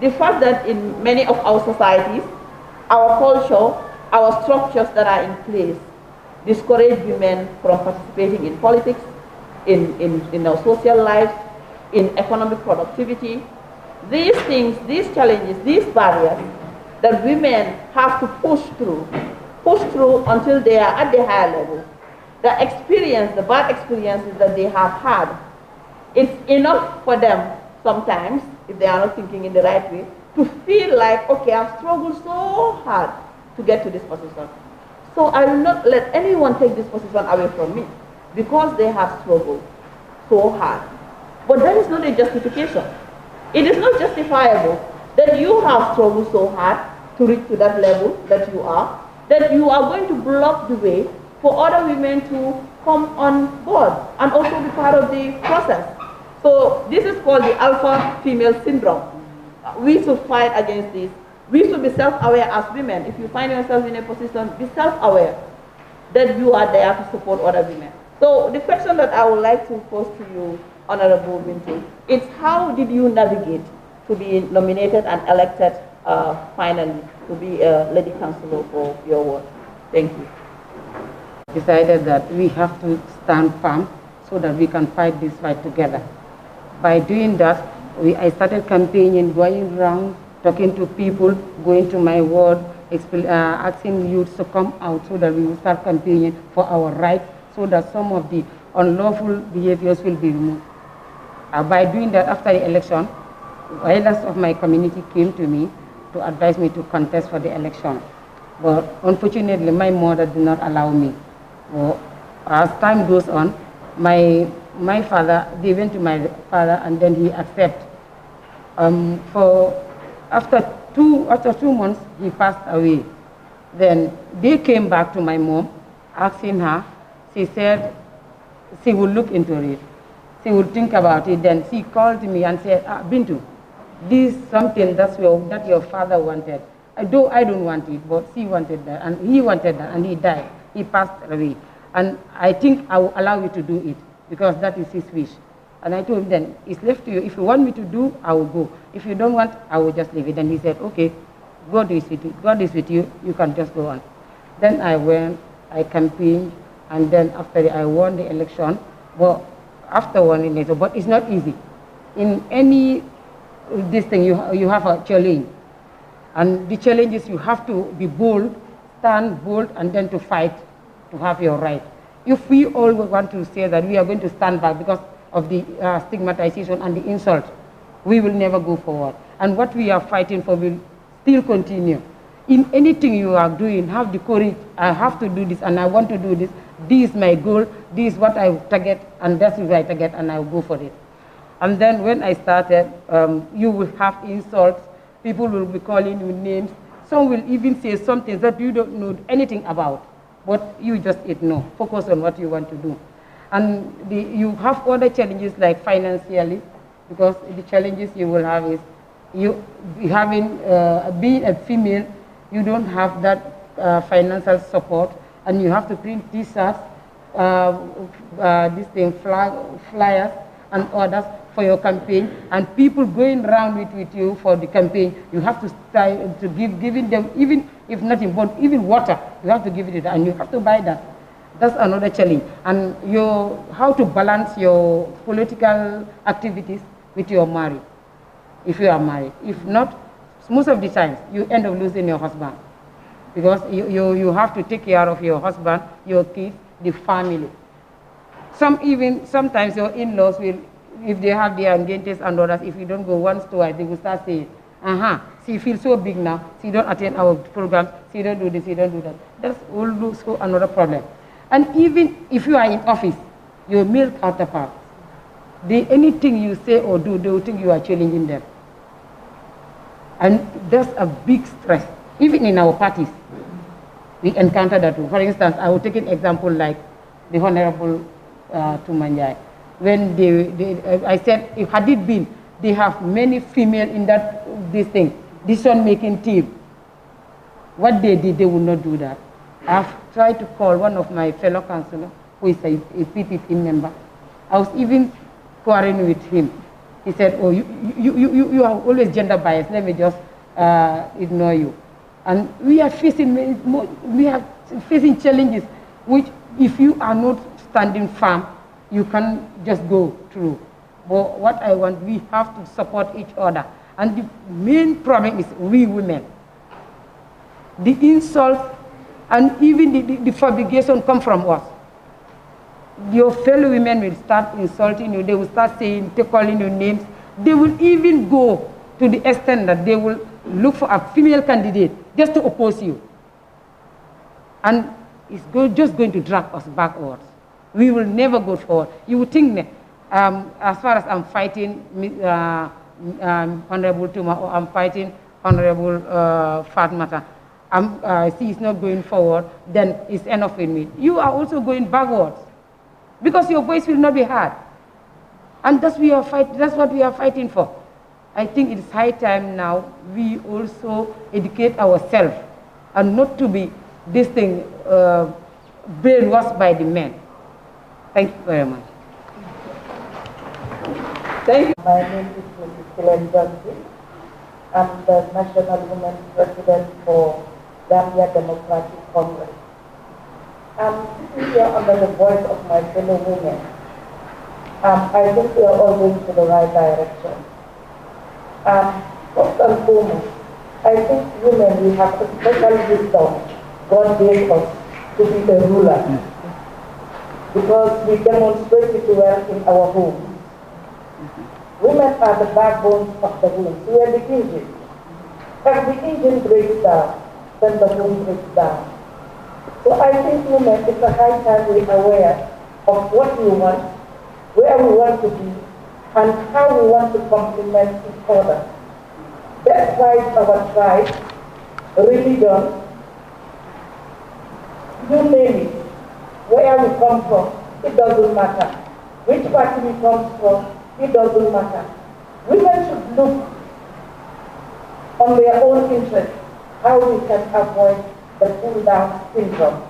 The fact that in many of our societies, our culture, our structures that are in place discourage women from participating in politics, in our social life, in economic productivity. These things, these challenges, these barriers that women have to push through until they are at the higher level. The experience, the bad experiences that they have had, it's enough for them sometimes, if they are not thinking in the right way, to feel like, okay, I've struggled so hard to get to this position. So I will not let anyone take this position away from me, because they have struggled so hard. But that is not a justification. It is not justifiable that you have struggled so hard to reach to that level that you are going to block the way for other women to come on board and also be part of the process. So this is called the alpha female syndrome. We should fight against this. We should be self-aware as women. If you find yourself in a position, be self-aware that you are there to support other women. So the question that I would like to pose to you, Honorable Bintu, is how did you navigate to be nominated and elected finally to be a lady councillor for your ward? Thank you. Decided that we have to stand firm so that we can fight this fight together. By doing that, I started campaigning, going around, talking to people, going to my ward, asking youth to come out so that we will start campaigning for our rights, so that some of the unlawful behaviors will be removed. By doing that, after the election, elders of my community came to me to advise me to contest for the election. But unfortunately, my mother did not allow me. Well, as time goes on, my father, they went to my father and then he accepted. After 2 months, he passed away. Then they came back to my mom, asking her. She said she will look into it. She will think about it. Then she called me and said, Bintu, this is something that your father wanted. Though I don't want it, but she wanted that, and he wanted that, and he died. He passed away. And I think I will allow you to do it, because that is his wish. And I told him, then, it's left to you. If you want me to do, I will go. If you don't want, I will just leave it. And he said, okay, God is with you. God is with you. You can just go on. Then I went, I campaigned, and then after I won the election. Well, after winning it, but it's not easy. In any this thing, you have a challenge. And the challenge is you have to be bold, stand bold, and then to fight to have your right. If we all want to say that we are going to stand back because of the stigmatization and the insult, we will never go forward. And what we are fighting for will still continue. In anything you are doing, have the courage, I have to do this and I want to do this. This is my goal, this is what I target, and that's what I target, and I will go for it. And then when I started, you will have insults, people will be calling you names, some will even say something that you don't know anything about, but you just ignore, focus on what you want to do. And you have other challenges like financially, because the challenges you will have is, being a female, you don't have that financial support, and you have to print t-shirts, flyers and others for your campaign, and people going around with you for the campaign. You have to start to giving them, even if nothing, but even water, you have to give it, and you have to buy that. That's another challenge. And how to balance your political activities with your marriage, if you are married. If not, most of the times, you end up losing your husband, because you have to take care of your husband, your kids, the family. Sometimes your in-laws will, if they have their engagements and others, if you don't go once, twice, they will start saying, she feels so big now, she don't attend our programs, she don't do this, she don't do that. That's also another problem. And even if you are in office, your male counterparts, anything you say or do, they will think you are challenging them. And that's a big stress. Even in our parties, we encounter that too. For instance, I will take an example like the Honorable Tumanjai. When I said, if had it been, they have many female in this decision-making team. What they did, they would not do that. I've tried to call one of my fellow councillors, who is a PPP member. I was even quarreling with him. He said, oh, you are always gender biased, let me just ignore you. And we are facing challenges, which if you are not standing firm, you can just go through. But what I want, we have to support each other. And the main problem is we women. The insult and even the fabrication come from us. Your fellow women will start insulting you, they will start calling you names. They will even go to the extent that they will look for a female candidate just to oppose you. And it's just going to drag us backwards. We will never go forward. You would think that, as far as I'm fighting Honorable Tuma, or I'm fighting Honorable Fatmata, she is not going forward, then it's enough with me. You are also going backwards, because your voice will not be heard. And that's what we are fighting for. I think it is high time now we also educate ourselves, and not to be this thing brainwashed by the men. Thank you very much. Thank you. My name is Mrs. Helen Johnson. I'm the National Women's President for Gambia Democratic Congress. I'm sitting here under the voice of my fellow women. I think we are all going to the right direction. First and foremost, I think women, we have a special wisdom God gave us to be a ruler, because we demonstrate it well in our homes. Women are the backbones of the home. We are the engine. If the engine breaks down, then the home breaks down. So I think women, it's a high time we are aware of what we want, where we want to be, and how we want to complement each other. Despite our tribe, religion, you name it, where we come from, it doesn't matter. Which party we come from, it doesn't matter. Women should look on their own interest, how we can avoid the pull-down syndrome.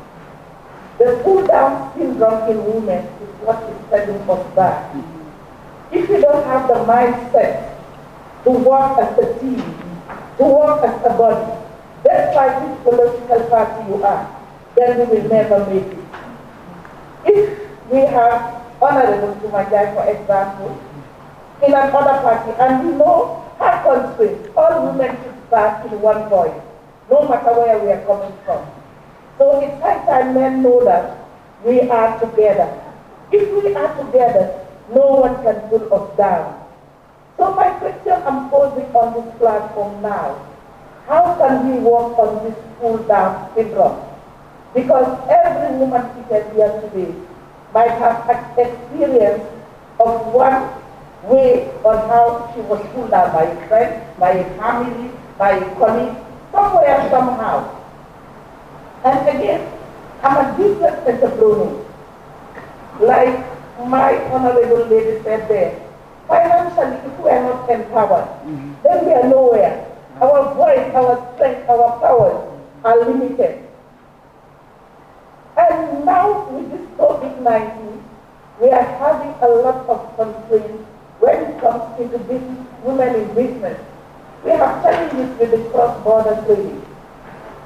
The pull-down syndrome in women is what is setting us back. If you don't have the mindset to work as a team, to work as a body, despite which political party you are, then we will never make it. If we have Honorable Tumajai, for example, in another party, and we know her constraints, all women should start in one voice, no matter where we are coming from. So it's high time men know that we are together. If we are together, no one can pull us down. So my question I'm posing on this platform now, how can we work on this pull down syndrome? Because every woman seated here today might have experience of one way on how she was pulled down by a friend, by a family, by a colleague, somewhere, somehow. And again, I'm a business entrepreneur. Like my honorable lady said there, financially, if we are not empowered, then we are nowhere. Our voice, our strength, our powers are limited. And now with this COVID-19, we are having a lot of constraints when it comes into business, women in business. We have challenges with the cross-border trading.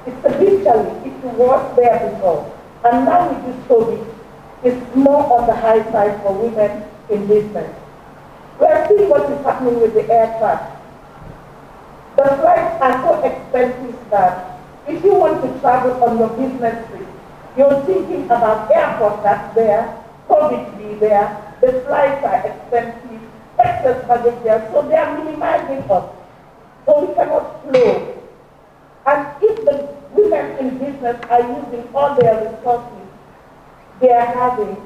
It's a big challenge. It was there before. And now with this COVID, it's more on the high side for women in business. We are seeing what is happening with the aircraft. The flights are so expensive that if you want to travel on your business trip, you're thinking about airport that's there, COVID be there, the flights are expensive, excess baggage there, so they are minimizing us. So we cannot flow. And if the women in business are using all their resources they are having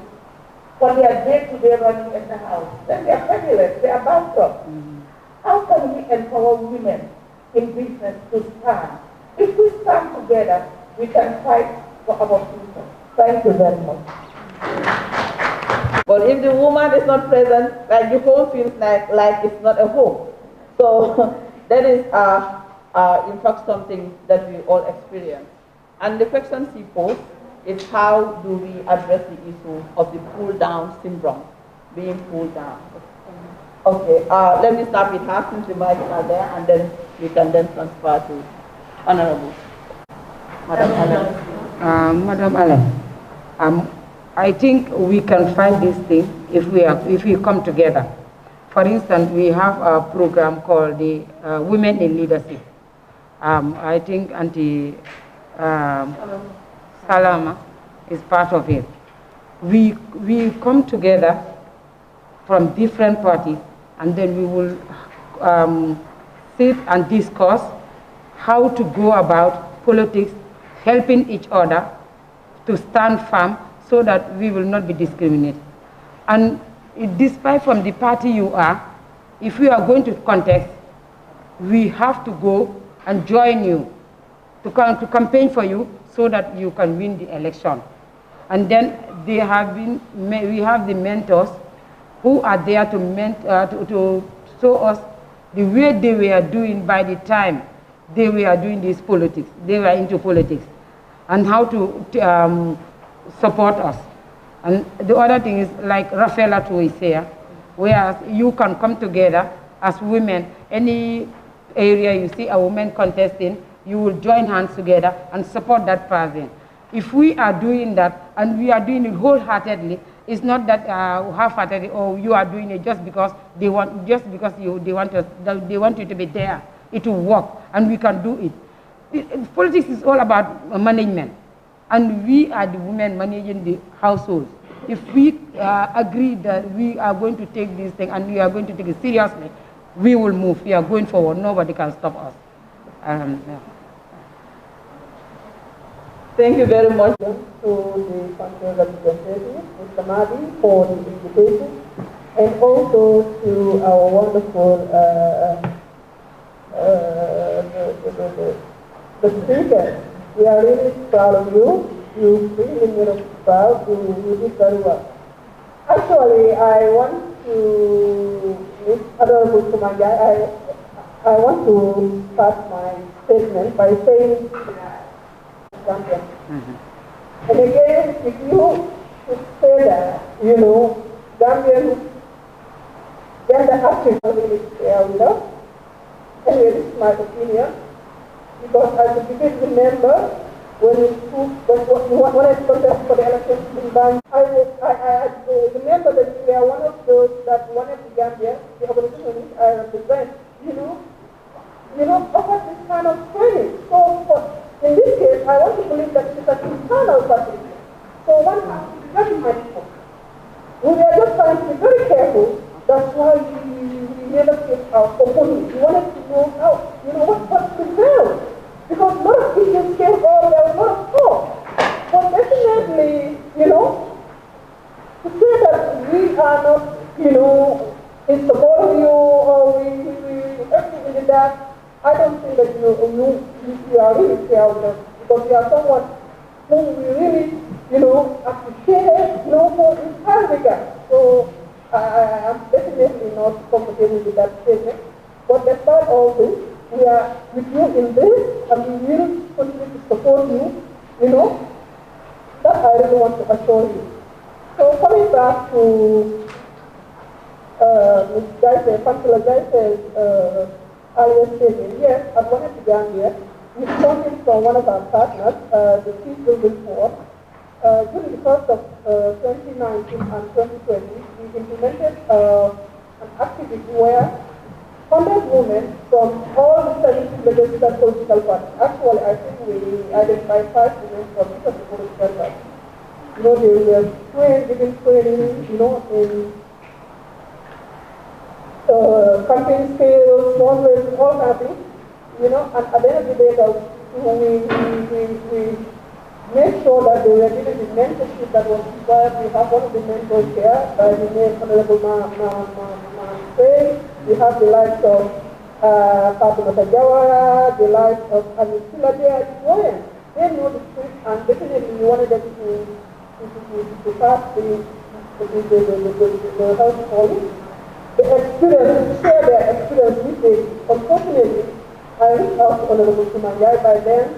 for their day-to-day running in the house, then they are penniless, they are bankrupt. How can we empower women in business to stand? If we stand together, we can fight for our future. Thank you very much. But if the woman is not present, like the home feels like it's not a home. So that is in fact something that we all experience. And the question she posed is how do we address the issue of the pull down syndrome, being pulled down. Okay, let me start with her since the mic is there, and then we can then transfer to Honorable Madam Allen. Madam Allen, I think we can fight this thing if we come together. For instance, we have a program called the Women in Leadership. I think Auntie Salama is part of it. We come together from different parties, and then we will sit and discuss how to go about politics, helping each other to stand firm so that we will not be discriminated. And despite from the party you are, if we are going to contest, we have to go and join you to campaign for you so that you can win the election. And then we have the mentors who are there to show us the way they were doing by the time they were doing this politics, they were into politics, and how to support us. And the other thing is, like Rafaela too is here, where you can come together as women, any area you see a woman contesting, you will join hands together and support that person. If we are doing that, and we are doing it wholeheartedly, it's not that half-heartedly, or you are doing it just because they want you to be there. It will work, and we can do it. Politics is all about management, and we are the women managing the households. If we agree that we are going to take this thing and we are going to take it seriously, we will move. We are going forward. Nobody can stop us. Yeah. Thank you very much. To the country representative, Mr. Madi, for the invitation, and also to our wonderful the speaker. We are really proud of you. You really made us proud. You did very well. Actually, I want to, Ms. Honorable Kumanja, I want to start my statement by saying Gambia. And again, if you should say that, you know, Gambian gender activism is there with us. Anyway, this is my opinion. Because as a debate member, when I contested for the elections in Bangladesh, I remember that we are one of those that wanted the Gambia, the organization which I represent, you know, offer this kind of training. So, in this case, I want to believe that it's an internal facility. So one has to be very mindful. We are just trying to be very careful. That's why we never take our open. We wanted to know how, what prevails. Because a lot of issues came over, there was a lot of talk. But definitely, to say that we are not, in support of you or we active in the dark, I don't think that you are really fair with us. Because you are someone whom we really, appreciate, for entire regard. So I am definitely not comfortable with that statement. But despite all this, we are with you in this, and we will continue to support you, that I really want to assure you. So coming back to Ms. Gaite, Councillor Gaite's earlier statement, yes, at one of the Gambia, we started from one of our partners, the Peace Building Force. During the course of 2019 and 2020, we implemented an activity where 100 women from all the 17 registered political parties. Actually, I think we identified 5 women from each of the political parties. They were giving training, in campaign skills, fundraising, all kinds of things. And at the end of the day, we made sure that they were given the mentorship that was required. We have one of the mentors here, by the name Honorable Say. We have the likes of Fatima Jawara, the likes of Amisila. They know the truth, and definitely we wanted them to pass the health calling. The experience, to share their experience with them. Unfortunately, I reached out to Honorable Sumayai. By then,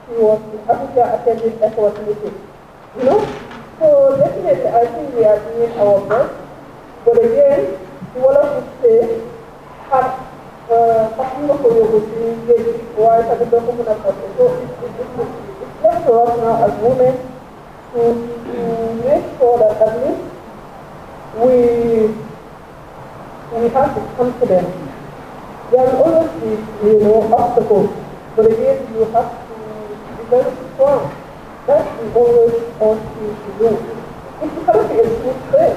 she was in Africa attending ECOWAS meeting. So definitely I think we are doing our best. But again, the one would say, it's left for us now as women to make sure that at least we have the confidence. There will always be, obstacles, but again, you have to be very strong. That's the always want you to do. If you cannot be a smooth train,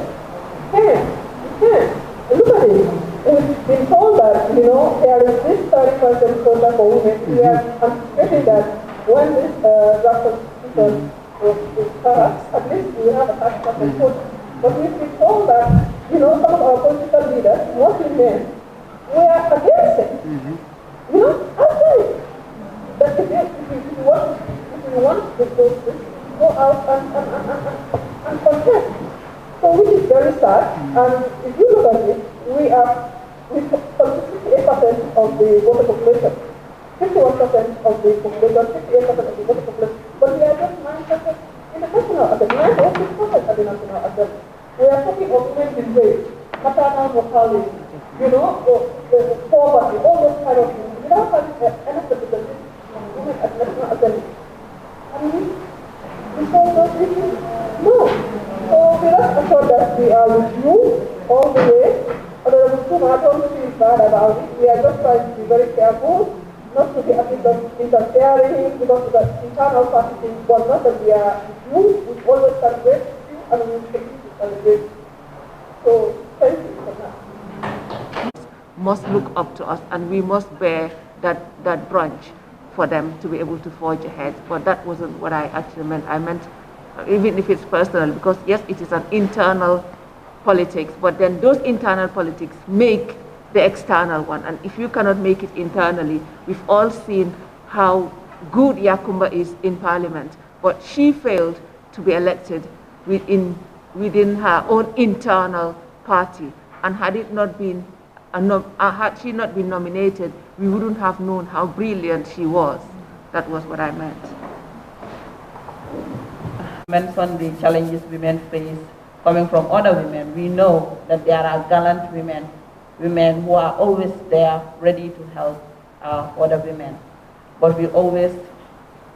you can. Look at it. We've been told that, there is this 30% quota for women. We are anticipating that when this draft constitution is passed, at least we have a 30% quota. But we've been told that, some of our political leaders, mostly men, were against it. I think that if you want to go out and contest. So which is very sad. And if you look at it, we are with 58% of the voter population, 51% of the population, 58% of the voter population, but we are just 9% in the national assembly, 9% at the national assembly. We are talking of women in rape, maternal mortality, the poverty, all those kind of things. Without having enough representation of women at national assembly. We solve those issues? No. So we rest assured that we are with you all the way. Honorable Suma, I don't feel bad about it. We are just trying to be very careful, not to be interfering because the internal party thing, but not that we are with you. We always celebrate you and we will continue to celebrate. So thank you for that. Must look up to us, and we must bear that branch for them to be able to forge ahead. But that wasn't what I actually meant. I meant, even if it's personal, because yes, it is an internal politics, but then those internal politics make the external one. And if you cannot make it internally, we've all seen how good Yakumba is in Parliament, but she failed to be elected within her own internal party. And had it not been had she not been nominated, we wouldn't have known how brilliant she was. That was what I meant. Mention the challenges women face coming from other women. We know that there are gallant women who are always there ready to help other women. But we always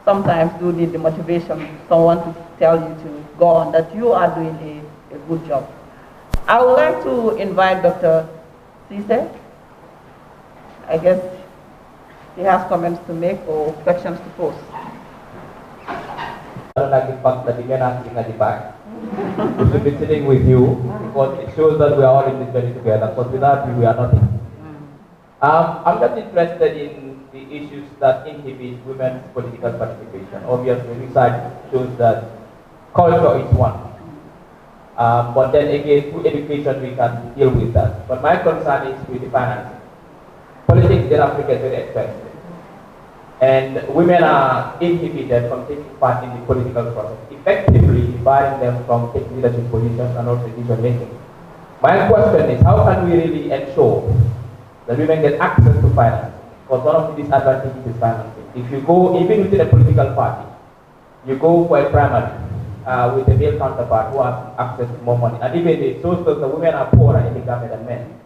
sometimes do need the motivation, someone to tell you to go on, that you are doing a good job. I would like to invite Dr. Cisse. I guess he has comments to make or questions to pose. I don't like the fact that the men are sitting at the back. We should be sitting with you because it shows that we are all in this journey together. Because without you, we are nothing. I'm not interested in the issues that inhibit women's political participation. Obviously, research shows that culture is one. But then again, through education, we can deal with that. But my concern is with the financing. Politics in Africa is very expensive. And women are inhibited from taking part in the political process, effectively barring them from taking leadership positions and also decision making. My question is, how can we really ensure that women get access to finance? Because one of the disadvantages is financing. If you go, even within a political party, you go for a primary with a male counterpart who has access to more money. And even it shows that the women are poorer in the Gambia than men.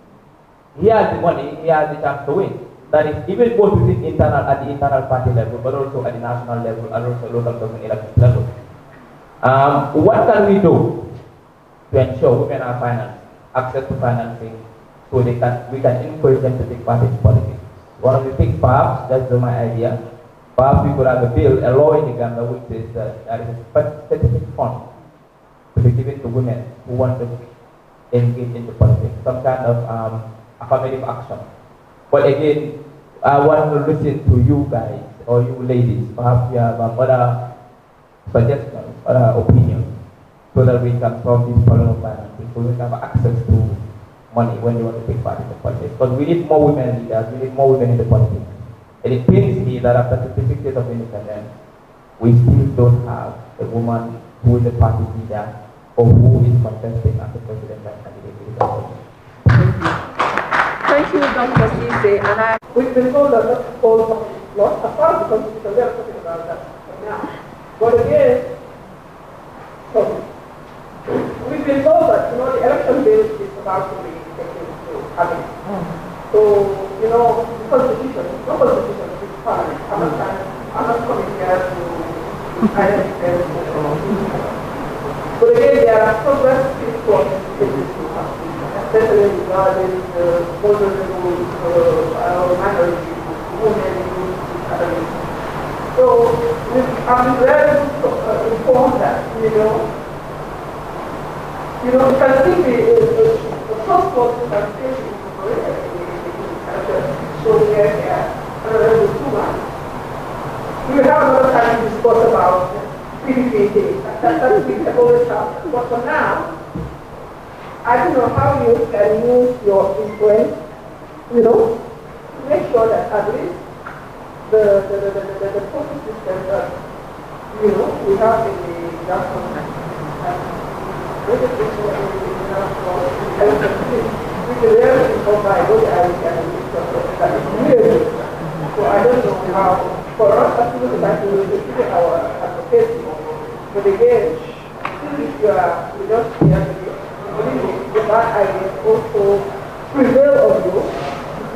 He has the money, he has the chance to win. That is even both within at the internal party level, but also at the national level and also local government election level. What can we do to ensure women are financed, access to financing, so we can encourage them to take part in politics? One of the things, perhaps, that's my idea, perhaps we could have a bill, a law in the Gambia which says that there is a specific fund to be given to women who want to engage into politics, some kind of affirmative action. But again, I want to listen to you guys or you ladies. Perhaps you have other suggestions, other opinions, so that we can solve this problem of financing, so we can have access to money when they want to take part in the politics. Because we need more women leaders, we need more women in the politics. And it pains me that after 56 years of independence, we still don't have a woman who is a party leader or who is contesting as a presidential candidate. Thank you, Dr. Cisse. And we've been told that that's called law. As far as the Constitution, we are talking about that now. But again, we've been told that, the election bill is about to be taken to cabinet. So, the Constitution, no Constitution, is parliament. I'm not coming here to identify. But again, there are progressive forces in this country, especially regarding the vulnerable minorities, women, youth, so I've been very informed that, you can see the first forces are still in Korea. So we are here, we will have another time to discuss about PDP. That's we can always have. But for now, I don't know how you can use your influence, to make sure that at least the process system that, we have in the government. We can really provide what I can that is really. So I don't know how, for us, absolutely, that we will do our advocacy. But again, if you don't hear the bad ideas also prevail on you,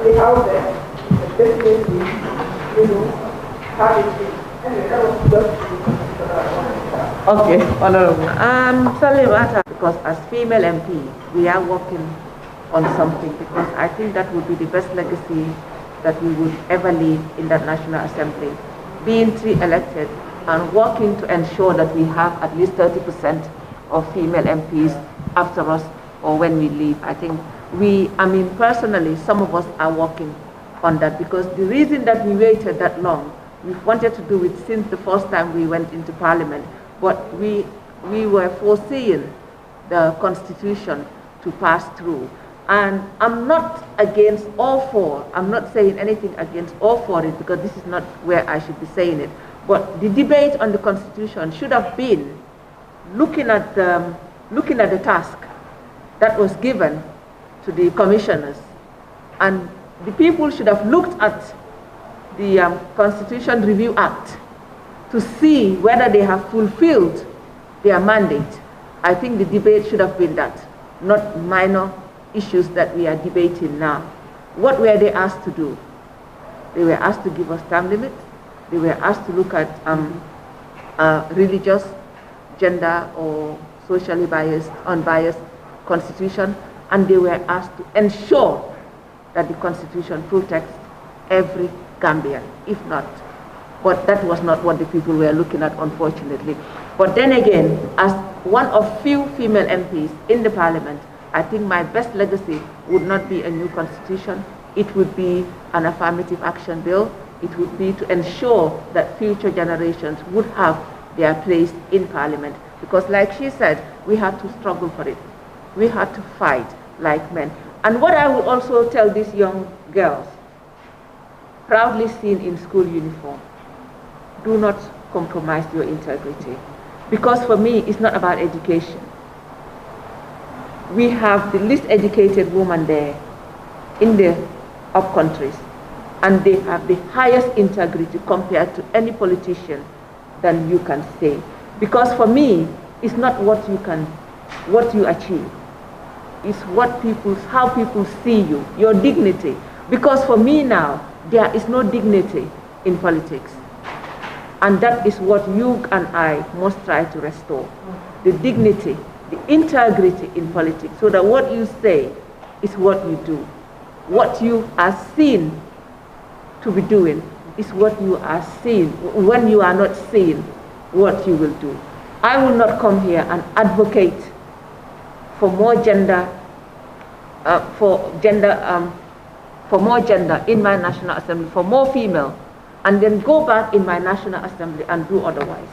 we have them, definitely, have it. Anyway, that was just okay, Honorable. Because as female MP, we are working on something, because I think that would be the best legacy that we would ever leave in that National Assembly. Being elected and working to ensure that we have at least 30% of female MPs after us or when we leave. I think personally, some of us are working on that, because the reason that we waited that long, we've wanted to do it since the first time we went into Parliament, but we were foreseeing the Constitution to pass through. And I'm not against all four. I'm not saying anything against all four, because this is not where I should be saying it. But the debate on the Constitution should have been looking at the task that was given to the commissioners. And the people should have looked at the Constitution Review Act to see whether they have fulfilled their mandate. I think the debate should have been that, not minor issues that we are debating now. What were they asked to do? They were asked to give us term limits. They were asked to look at religious, gender, or socially biased, unbiased constitution, and they were asked to ensure that the Constitution protects every Gambian, if not. But that was not what the people were looking at, unfortunately. But then again, as one of few female MPs in the parliament, I think my best legacy would not be a new constitution. It would be an affirmative action bill. It would be to ensure that future generations would have their place in parliament. Because like she said, we had to struggle for it. We had to fight like men. And what I would also tell these young girls, proudly seen in school uniform, do not compromise your integrity. Because for me, it's not about education. We have the least educated woman there in the up countries, and they have the highest integrity compared to any politician than you can say. Because for me, it's not what you achieve. It's how people see you, your dignity. Because for me now, there is no dignity in politics. And that is what you and I must try to restore. The dignity, the integrity in politics, so that what you say is what you do. What you are seen to be doing is what you are seen. When you are not seen, what you will do. I will not come here and advocate for more gender, for more gender in my National Assembly, for more female, and then go back in my National Assembly and do otherwise.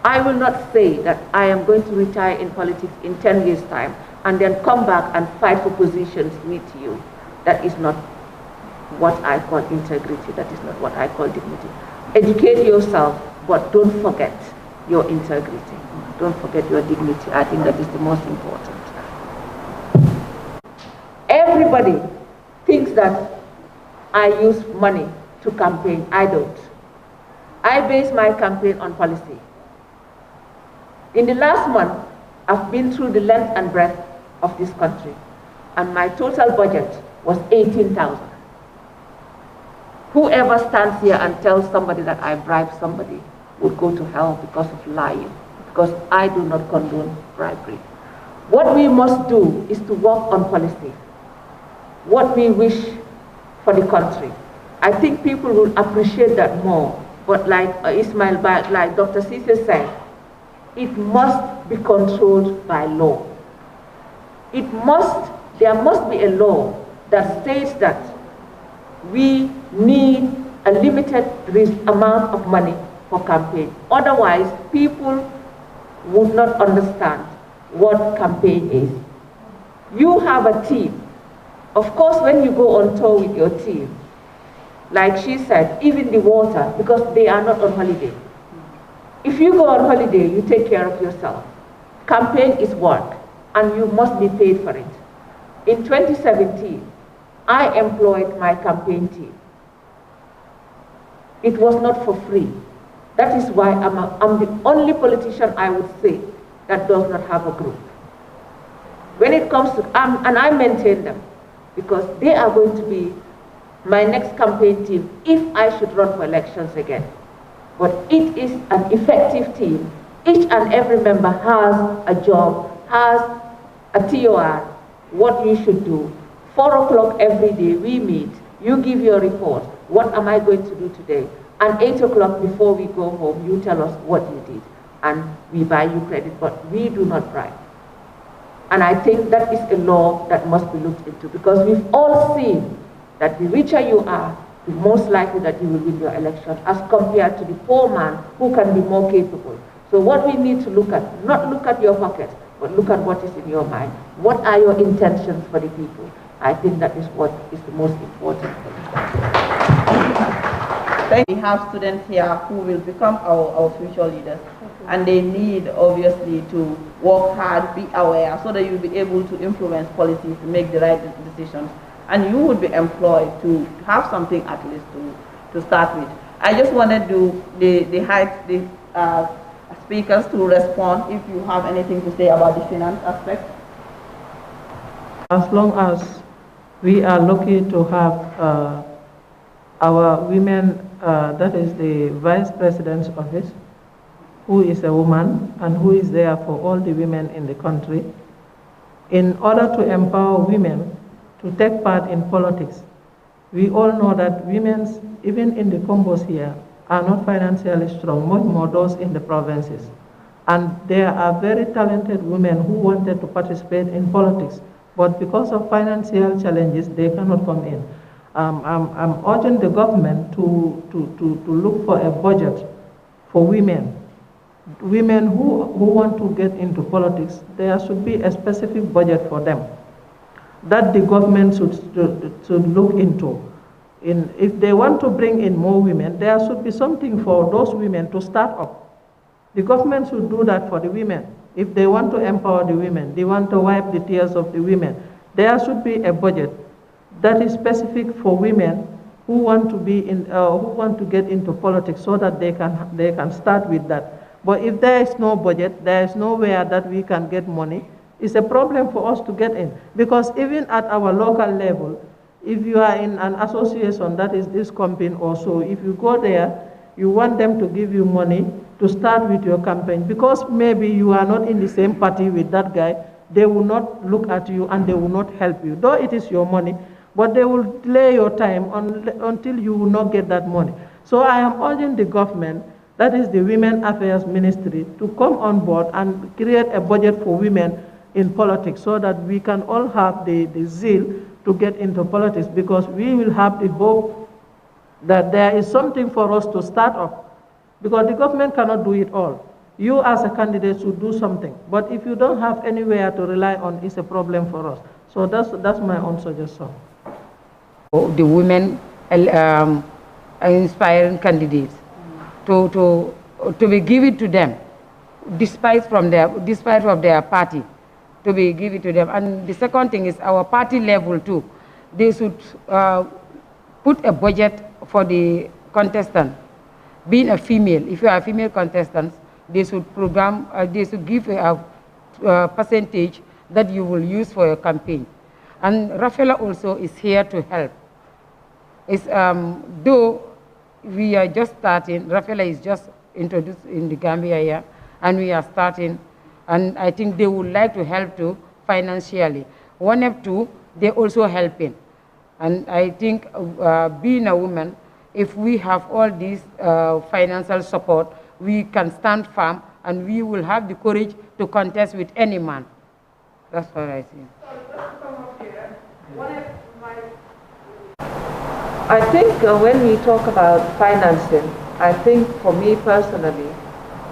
I will not say that I am going to retire in politics in 10 years' time and then come back and fight for positions with you. That is not what I call integrity. That is not what I call dignity. Educate yourself, but don't forget your integrity. Don't forget your dignity. I think that is the most important. Everybody thinks that I use money to campaign. I don't. I base my campaign on policy. In the last month, I've been through the length and breadth of this country, and my total budget was 18,000. Whoever stands here and tells somebody that I bribed somebody would go to hell because of lying, because I do not condone bribery. What we must do is to work on policy, what we wish for the country. I think people will appreciate that more, but like Ismail, like Dr. Cisse said, it must be controlled by law. There must be a law that states that we need a limited amount of money for campaign. Otherwise, people would not understand what campaign is. You have a team. Of course, when you go on tour with your team, like she said, even the water, because they are not on holiday. If you go on holiday, you take care of yourself. Campaign is work, and you must be paid for it. In 2017, I employed my campaign team. It was not for free. That is why I'm the only politician, I would say, that does not have a group. When it comes to, and I maintain them, because they are going to be my next campaign team if I should run for elections again. But it is an effective team. Each and every member has a job, has a TOR, what you should do. 4 o'clock every day we meet, you give your report, what am I going to do today? And 8 o'clock before we go home, you tell us what you did. And we buy you credit, but we do not bribe. And I think that is a law that must be looked into, because we've all seen that the richer you are, the most likely that you will win your election, as compared to the poor man who can be more capable. So what we need to look at, not look at your pocket, but look at what is in your mind. What are your intentions for the people? I think that is what is the most important thing. We have students here who will become our future leaders, and they need obviously to work hard, be aware, so that you'll be able to influence policies, to make the right decisions, and you would be employed to have something at least to start with. I just wanted the speakers to respond if you have anything to say about the finance aspect. As long as we are lucky to have our women, that is the Vice President's office, who is a woman and who is there for all the women in the country, in order to empower women to take part in politics, We all know that women, even in the combos here, are not financially strong, much more those in the provinces. And there are very talented women who wanted to participate in politics, but because of financial challenges, they cannot come in. I'm urging the government to look for a budget for women. Women who want to get into politics, there should be a specific budget for them that the government should look into. If they want to bring in more women, there should be something for those women to start up. The government should do that for the women. If they want to empower the women, they want to wipe the tears of the women, there should be a budget that is specific for women who want to be in, who want to get into politics, so that they can start with that. But if there is no budget, there is nowhere that we can get money. It's a problem for us to get in, because even at our local level, if you are in an association that is this company or so, if you go there, you want them to give you money to start with your campaign, because maybe you are not in the same party with that guy, they will not look at you and they will not help you. Though it is your money, but they will delay your time until you will not get that money. So I am urging the government, that is the Women Affairs Ministry, to come on board and create a budget for women in politics, so that we can all have the zeal to get into politics, because we will have the hope that there is something for us to start off, because the government cannot do it all. You as a candidate should do something, but if you don't have anywhere to rely on, it's a problem for us. So that's my own suggestion. The women inspiring candidates to be given to them, despite of their party, to be given to them. And the second thing is our party level too. They should put a budget for the contestant. Being a female, if you are a female contestant, they should program, they should give a percentage that you will use for your campaign. And Rafaela also is here to help. It's, though we are just starting, Rafaela is just introduced in the Gambia here, and we are starting, and I think they would like to help too financially. One of two, they're also helping. And I think being a woman, if we have all this financial support, we can stand firm and we will have the courage to contest with any man. That's what I see. I think when we talk about financing, I think for me personally,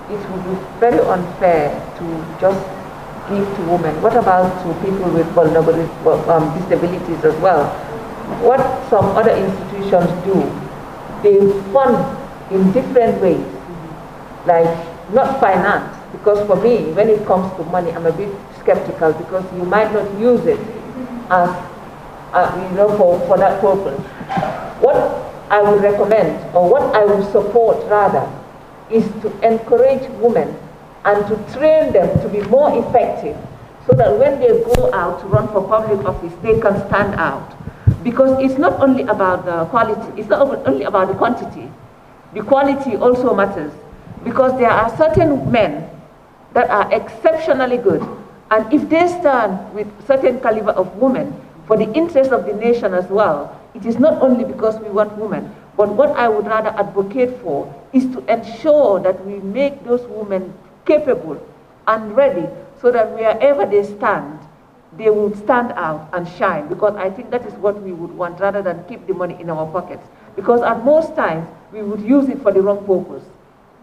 it would be very unfair to just give to women. What about to people with vulnerable disabilities as well? What some other institutions do, they fund in different ways, like not finance, because for me, when it comes to money, I'm a bit skeptical, because you might not use it as, for that purpose. What I would recommend, or what I would support rather, is to encourage women and to train them to be more effective, so that when they go out to run for public office, they can stand out. Because it's not only about the quality, it's not only about the quantity. The quality also matters. Because there are certain men that are exceptionally good. And if they stand with certain caliber of women for the interest of the nation as well, it is not only because we want women, but what I would rather advocate for is to ensure that we make those women capable and ready, so that wherever they stand, they will stand out and shine, because I think that is what we would want, rather than keep the money in our pockets. Because at most times, we would use it for the wrong purpose,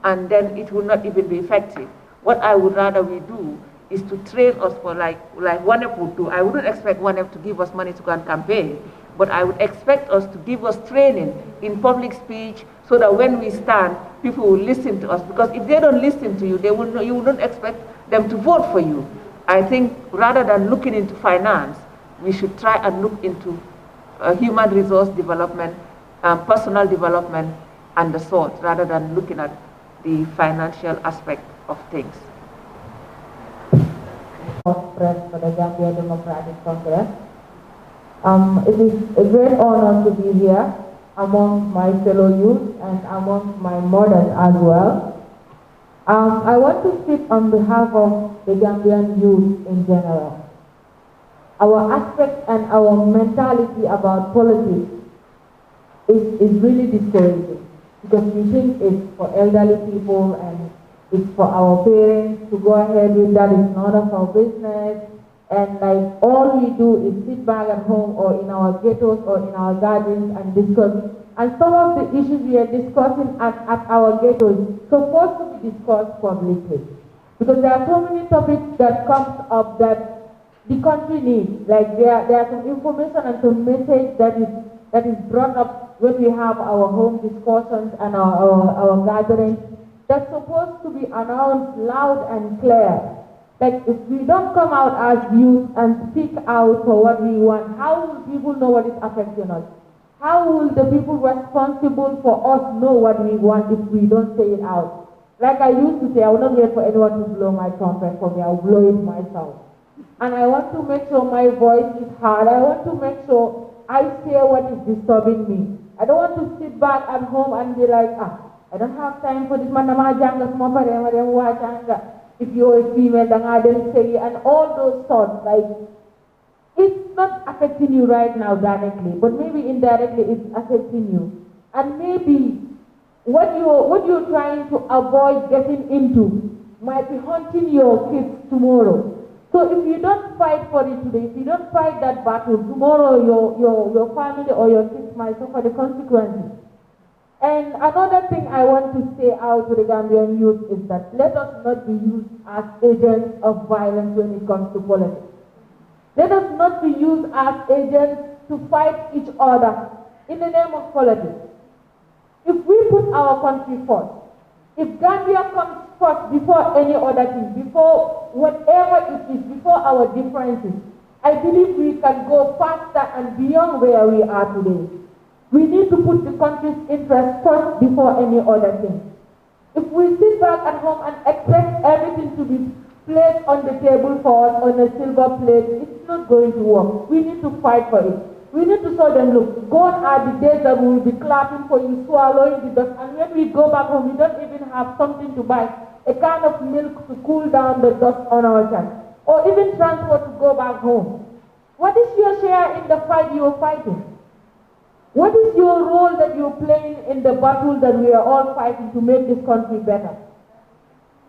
and then it will not even be effective. What I would rather we do is to train us for like ONEP would do. I wouldn't expect ONEP to give us money to go and campaign, but I would expect us to give us training in public speech, so that when we stand, people will listen to us. Because if they don't listen to you, you will not expect them to vote for you. I think rather than looking into finance, we should try and look into human resource development, personal development, and the sort, rather than looking at the financial aspect of things. Press for the Gambia Democratic Congress. It is a great honor to be here among my fellow youth and among my mothers as well. I want to speak on behalf of the Gambian youth in general. Our aspect and our mentality about politics is really discouraging, because we think it's for elderly people and it's for our parents to go ahead with that. It's none of our business. And like all we do is sit back at home or in our ghettos or in our gardens and discuss. And some of the issues we are discussing at our ghettos supposed to be discussed publicly. Because there are so many topics that comes up that the country needs. Like there are some information and some message that is brought up when we have our home discussions and our gatherings, that's supposed to be announced loud and clear. Like if we don't come out as youth and speak out for what we want, how will people know what is affecting us? How will the people responsible for us know what we want if we don't say it out? Like I used to say, I will not wait for anyone to blow my trumpet for me, I will blow it myself. And I want to make sure my voice is heard. I want to make sure I say what is disturbing me. I don't want to sit back at home and be like, I don't have time for this man. If you're a female, then say, and all those thoughts, like, it's not affecting you right now directly, but maybe indirectly it's affecting you. And maybe what you're trying to avoid getting into might be haunting your kids tomorrow. So if you don't fight for it today, if you don't fight that battle, tomorrow your family or your kids might suffer the consequences. And another thing I want to say out to the Gambian youth is that let us not be used as agents of violence when it comes to politics. Let us not be used as agents to fight each other in the name of politics. If we put our country first, if Gambia comes first before any other thing, before whatever it is, before our differences, I believe we can go faster and beyond where we are today. We need to put the country's interest first before any other thing. If we sit back at home and expect everything to be placed on the table for us on a silver plate, it's not going to work. We need to fight for it. We need to show them, look, gone are the days that we will be clapping for you, swallowing the dust, and when we go back home, we don't even have something to buy, a can of milk to cool down the dust on our chest, or even transport to go back home. What is your share in the fight you are fighting? What is your role that you're playing in the battle that we are all fighting to make this country better?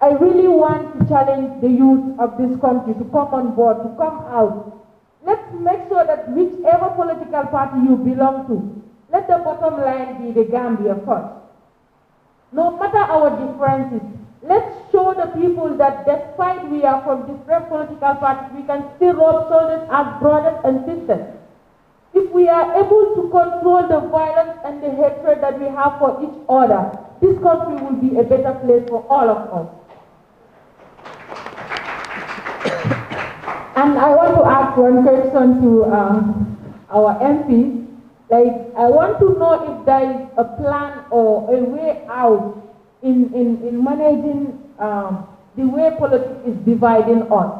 I really want to challenge the youth of this country to come on board, to come out. Let's make sure that whichever political party you belong to, let the bottom line be the Gambia first. No matter our differences, let's show the people that despite we are from different political parties, we can still rub shoulders as brothers and sisters. If we are able to control the violence and the hatred that we have for each other, this country will be a better place for all of us. And I want to ask one question to our MPs. Like, I want to know if there is a plan or a way out in managing the way politics is dividing us.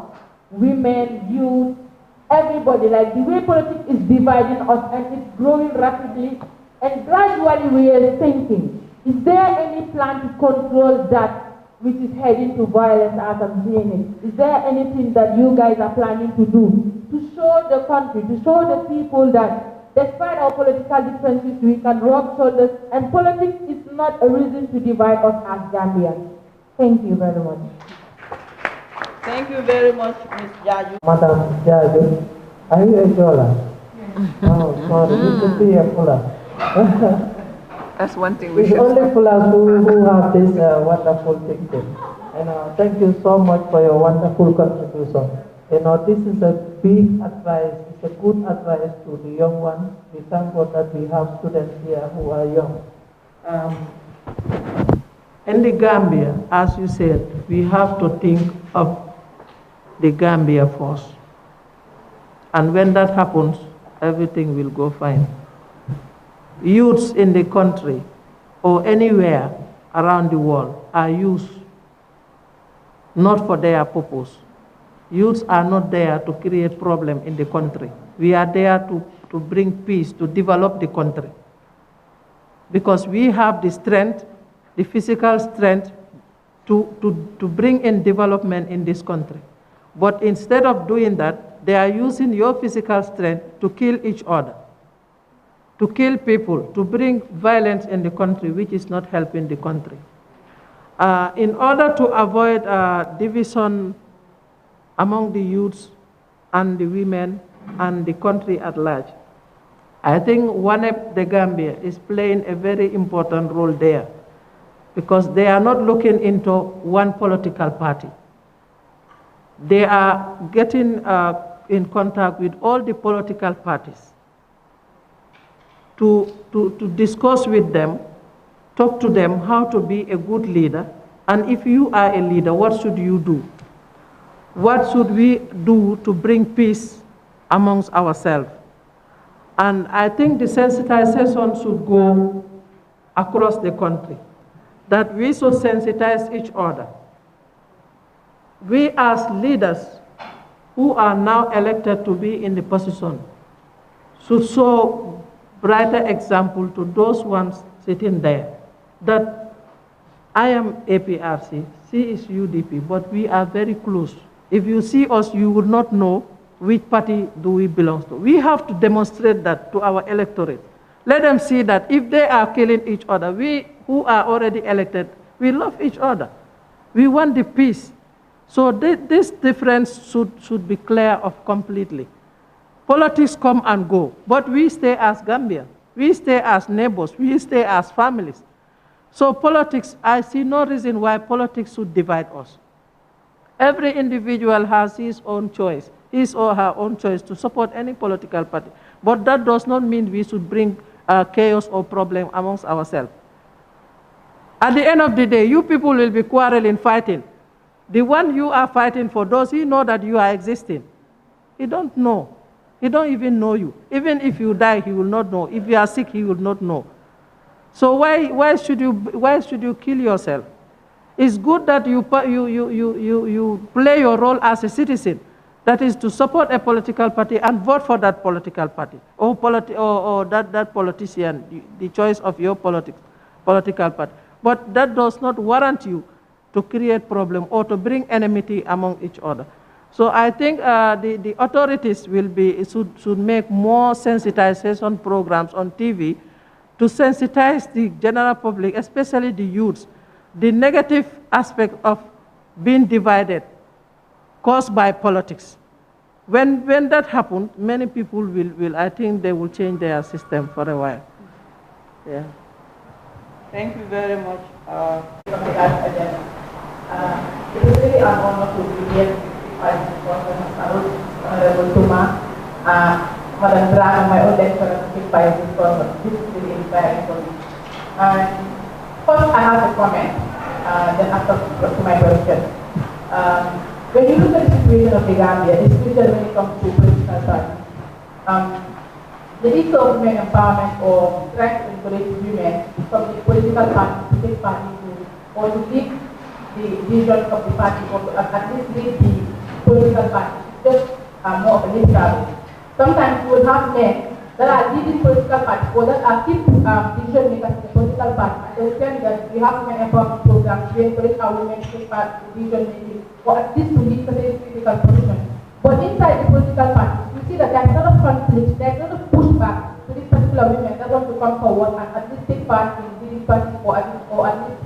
Women, youth, everybody, like the way politics is dividing us and it's growing rapidly, and gradually we are thinking, is there any plan to control that which is heading to violence as I'm seeing it? Is there anything that you guys are planning to do to show the country, to show the people that despite our political differences, we can rub shoulders, and politics is not a reason to divide us as Gambians? Thank you very much. Thank you very much, Ms. Jaju. Madam Jaju, are you a Jola? Oh, sorry, you should be a Fula. That's one thing we it's should. only Fulas who have this wonderful thinking. And thank you so much for your wonderful contribution. You know, this is a big advice. It's a good advice to the young ones. We thank God that we have students here who are young. In the Gambia, as you said, we have to think of the Gambia first. And when that happens, everything will go fine. Youths in the country or anywhere around the world are used not for their purpose. Youths are not there to create problem in the country. We are there to bring peace, to develop the country. Because we have the strength, the physical strength to bring in development in this country. But instead of doing that, they are using your physical strength to kill each other, to kill people, to bring violence in the country, which is not helping the country. In order to avoid division among the youths and the women and the country at large, I think WANEP, the Gambia, is playing a very important role there, because they are not looking into one political party. They are getting in contact with all the political parties to discuss with them, talk to them how to be a good leader, and if you are a leader, what should you do? What should we do to bring peace amongst ourselves? And I think the sensitization should go across the country, that we should sensitize each other. We as leaders who are now elected to be in the position should show brighter example to those ones sitting there, that I am APRC, she is UDP, but we are very close. If you see us, you would not know which party do we belong to. We have to demonstrate that to our electorate. Let them see that if they are killing each other, we who are already elected, we love each other. We want the peace. So this difference should be clear of completely. Politics come and go, but we stay as Gambia. We stay as neighbors. We stay as families. So politics, I see no reason why politics should divide us. Every individual has his own choice, his or her own choice to support any political party. But that does not mean we should bring chaos or problem amongst ourselves. At the end of the day, you people will be quarreling, fighting. The one you are fighting for, does he know that you are existing? He don't know. He don't even know you. Even if you die, he will not know. If you are sick, he will not know. So why should you kill yourself? It's good that you play your role as a citizen, that is to support a political party and vote for that political party or that politician, the choice of your political party. But that does not warrant you to create problem or to bring enmity among each other. So I think the authorities should make more sensitization programs on TV to sensitize the general public, especially the youths, the negative aspect of being divided caused by politics. When that happens, many people will, I think they will change their system for a while. Yeah. Thank you very much. It is really an honor to be here by this person, Honorable Tuma, Madam Brown, my own lecturer, to speak by this person. This is really inspiring for me. First, I have a comment, then after to my question. When you look at the situation of the Gambia, especially when it comes to political parties, the issue of women empowerment or trying to encourage women from the political party to take part into or to lead the vision of the party or to at least lead the political party. It's just more of a lip service. Sometimes you will have men that are leading political parties or that are key decision makers in the political party, and they will tell you that we have women empowerment programs, we encourage our women to take part in decision making or at least to lead certain critical positions. But inside the political party, you see that there is a lot of conflict, there is a lot of pushback to these particular women that want to come forward and at least take part in leading parties or at least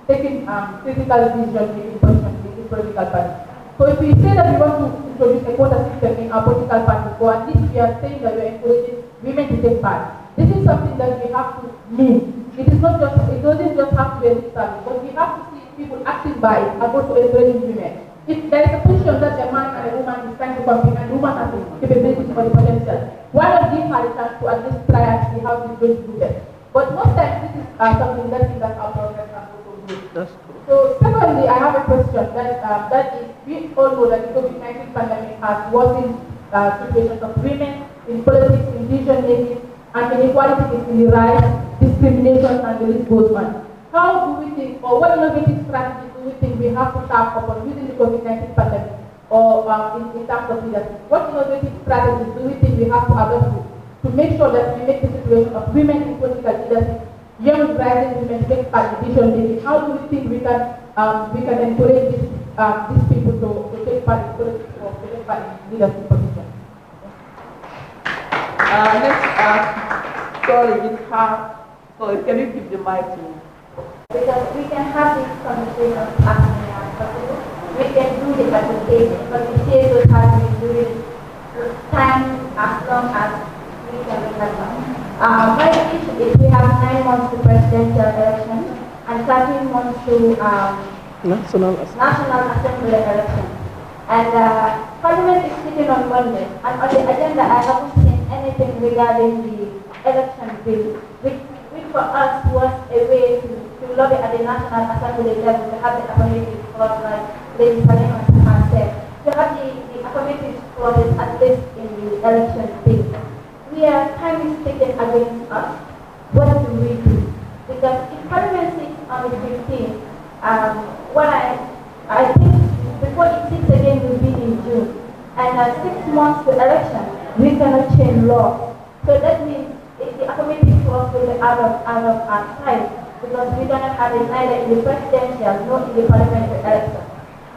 taking critical decision-making positions in this political party. So if we say that we want to introduce a quota system in our political parties, or at least we are saying that we are encouraging women to take part, this is something that we have to mean. It doesn't just have to be a lip service, but we have to see people acting by it and also encouraging women. If there is a position that a man and a woman is trying to compete and the woman has the capabilities or the potential, why not give her a chance to at least try and see how she's going to do that? But most times this is something that our progress can also do. So secondly, I have a question that is, we all know that the COVID-19 pandemic has worsened situations of women in politics, in decision making, and inequality is in the rise, discrimination, and the list goes on. How do we think, or what innovative strategies do we think we have to tap upon using the COVID-19 pandemic, or in terms of leadership? What innovative strategies do we think we have to adopt to make sure that we make the situation of women in political leadership, young rising women take part in decision making? How do we think we can encourage these people to take part in politics or to take part in leadership positions? Let's Sorry, it's hard. So can you give the mic to me? Because we can have this conversation as many as possible. We can do the advocacy, but the CSOs have been doing time as long as we can remember. My issue is we have 9 months to presidential election and 13 months to National Assembly election. And Parliament is sitting on Monday, and on the agenda I haven't seen anything regarding the election bill, which for us was a way to lobby at the National Assembly level to have the affirmative clause, like Lady Salima has said, to have the affirmative clauses at least in the election bill. Time is taken against us. What do we do? Because if Parliament sits on the 15th, what I think before it sits again will be in June. And 6 months to election, we cannot change law. So that means the affirmative clause will be out of our sight, because we cannot have it neither in the presidential nor in the parliamentary election.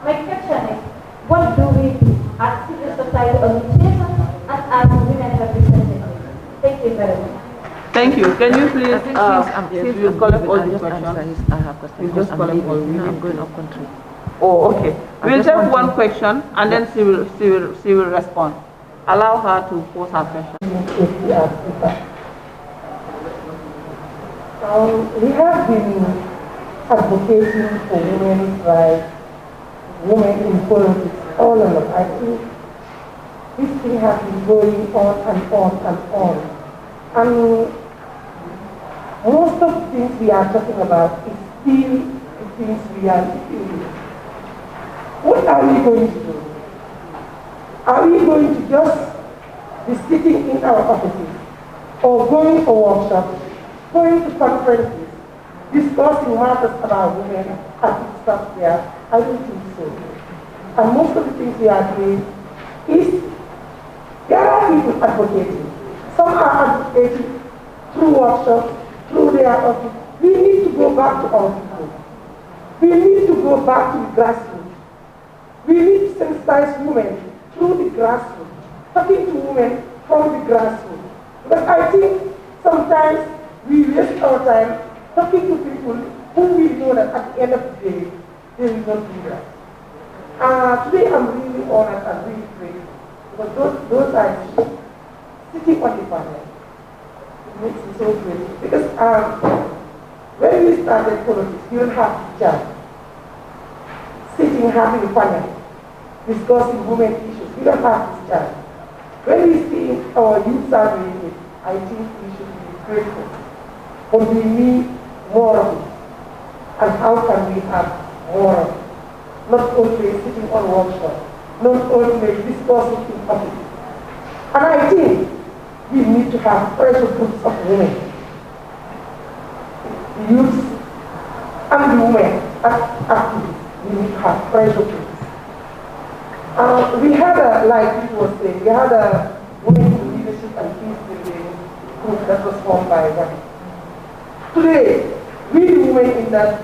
My question is, what do we do as civil society organizations and as women representatives? Thank you very much. Thank you. Can you please, since you collect all the questions, I have questions. you just collect all. I'm going up country. Oh, okay. We'll take one question and then she will respond. Allow her to pose her question. We have been advocating for women's rights, women in politics, all along. I think this thing has been going on and on and on. And most of the things we are talking about is still the things we are doing. What are we going to do? Are we going to just be sitting in our offices or going for workshops, going to conferences, discussing matters about women and stuff there? I don't think so. And most of the things we are doing is, there are people advocating. Some are advocating through workshops, through their office. We need to go back to our people. We need to go back to the grassroots. We need to sensitize women through the grassroots, talking to women from the grassroots. Because I think sometimes we waste our time talking to people who we know that at the end of the day, they will not do that. Today I'm really honored and really grateful, because those are sitting on the panel. It makes me so great. Because when we started politics, you don't have to judge. Sitting, having a panel, discussing women issues. We don't have this chance. When we see our youth are doing it, I think we should be grateful. But we need more of it. And how can we have more of it? Not only sitting on workshops, not only discussing in office. And I think we need to have pressure groups of women, the youth and the women activists. We need to have pressure groups. We had like people were saying, we had a women in leadership and peace building group that was formed by women. Today, we the women in that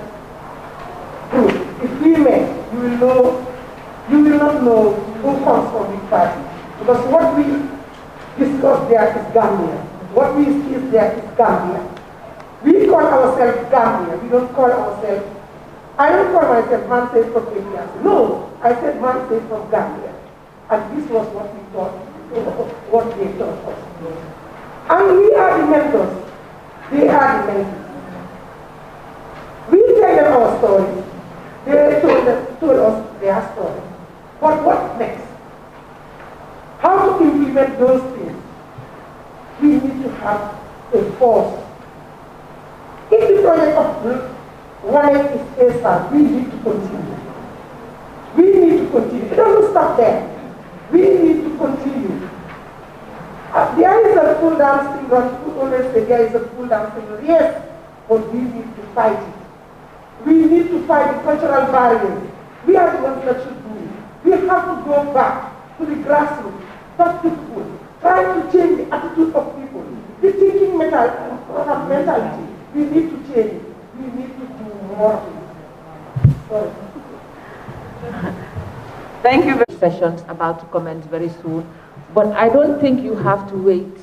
group, if we met, you will not know who comes from which party. Because what we discuss there is Gambia. What we see there is Gambia. We call ourselves Gambia. We don't call ourselves, I don't call myself man safe from Gambia. No, I said man safe from Gambia. And this was what we thought, what they taught us. And we are the mentors. They are the mentors. We tell them our stories. They told us their story. But what next? How to implement those things? We need to have a force. If the project of Wallet is ASAP, we need to continue. We need to continue. It doesn't stop there. We need to continue. There is a pull down syndrome. People always say there is a pull down syndrome. Yes, but we need to fight it. We need to fight the cultural barriers. We are the ones that should do it. We have to go back to the grassroots, talk to people, try to change the attitude of people, the thinking mentality. We need to change it. We need to do more of it. Sorry. Thank you. Sessions about to commence very soon, but I don't think you have to wait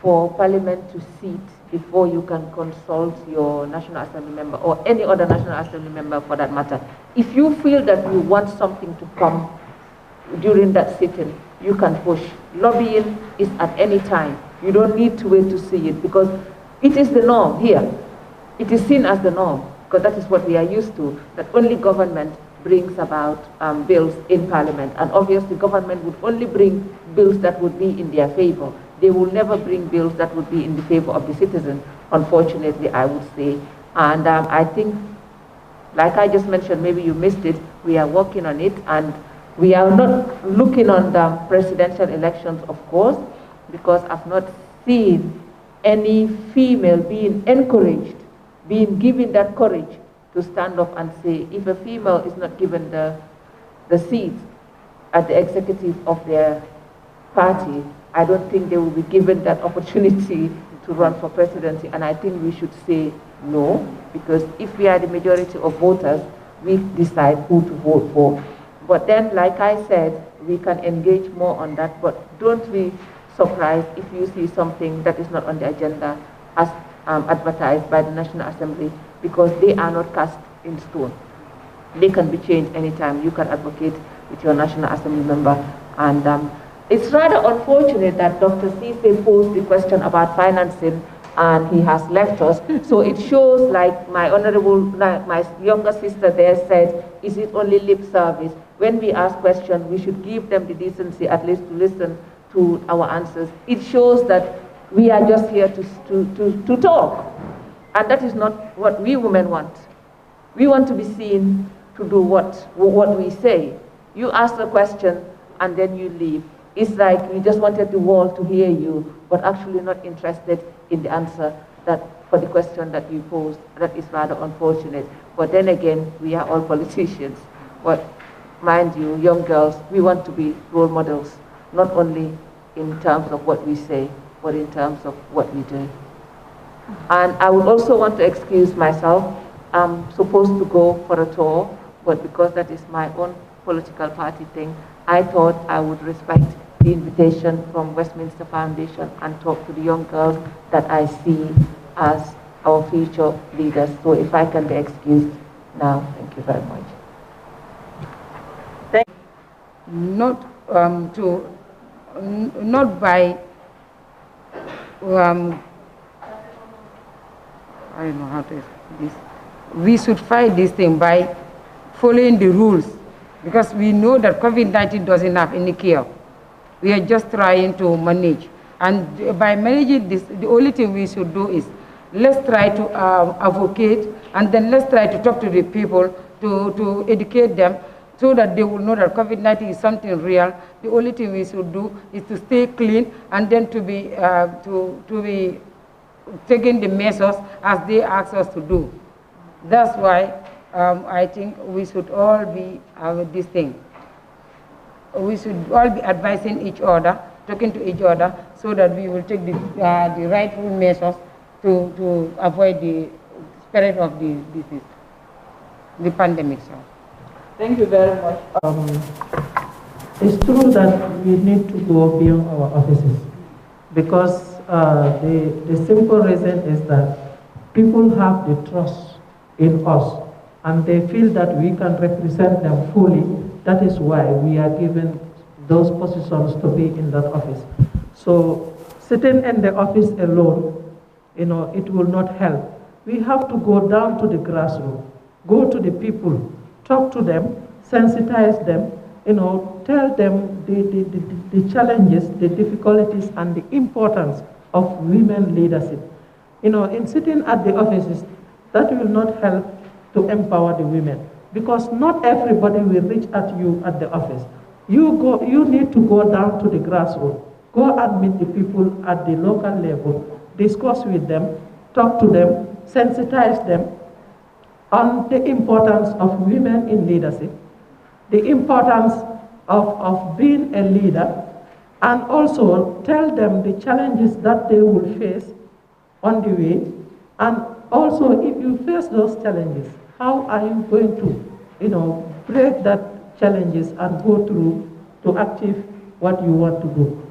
for Parliament to sit before you can consult your National Assembly member or any other National Assembly member for that matter. If you feel that you want something to come during that sitting, you can push. Lobbying is at any time. You don't need to wait to see it because it is the norm here. It is seen as the norm because that is what we are used to, that only government brings about bills in Parliament. And obviously government would only bring bills that would be in their favor. They will never bring bills that would be in the favor of the citizen, unfortunately, I would say. And I think, like I just mentioned, maybe you missed it, we are working on it, and we are not looking on the presidential elections, of course, because I've not seen any female being encouraged, being given that courage to stand up and say, if a female is not given the seat at the executive of their party, I don't think they will be given that opportunity to run for presidency. And I think we should say no, because if we are the majority of voters, we decide who to vote for. But then, like I said, we can engage more on that, but don't be surprised if you see something that is not on the agenda as advertised by the National Assembly, because they are not cast in stone. They can be changed anytime. You can advocate with your National Assembly member. And it's rather unfortunate that Dr. Cisse posed the question about financing and he has left us. So it shows, like my younger sister there said, is it only lip service? When we ask questions, we should give them the decency at least to listen to our answers. It shows that we are just here to talk. And that is not what we women want. We want to be seen to do what we say. You ask a question and then you leave. It's like you just wanted the world to hear you, but actually not interested in the answer for the question that you posed. That is rather unfortunate. But then again, we are all politicians. But mind you, young girls, we want to be role models, not only in terms of what we say, but in terms of what we do. And I would also want to excuse myself. I'm supposed to go for a tour, but because that is my own political party thing, I thought I would respect the invitation from Westminster Foundation and talk to the young girls that I see as our future leaders. So if I can be excused now, thank you very much. Not by I don't know how to explain this. We should fight this thing by following the rules, because we know that COVID-19 doesn't have any cure. We are just trying to manage. And by managing this, the only thing we should do is let's try to advocate, and then let's try to talk to the people to educate them so that they will know that COVID-19 is something real. The only thing we should do is to stay clean and then to be taking the measures as they ask us to do. That's why I think we should all be this thing. We should all be advising each other, talking to each other, so that we will take the rightful measures to avoid the spread of the disease, the pandemic. So. Thank you very much. It's true that we need to go beyond our offices, because the simple reason is that people have the trust in us and they feel that we can represent them fully. That is why we are given those positions to be in that office. So sitting in the office alone, it will not help. We have to go down to the grassroots, go to the people, talk to them, sensitize them, tell them the challenges, the difficulties, and the importance of women leadership. In sitting at the offices, that will not help to empower the women, because not everybody will reach at you at the office. You need to go down to the grassroots, go and meet the people at the local level, discuss with them, talk to them, sensitize them on the importance of women in leadership, the importance of being a leader, and also tell them the challenges that they will face on the way. And also, if you face those challenges, how are you going to, break that challenges and go through to achieve what you want to do?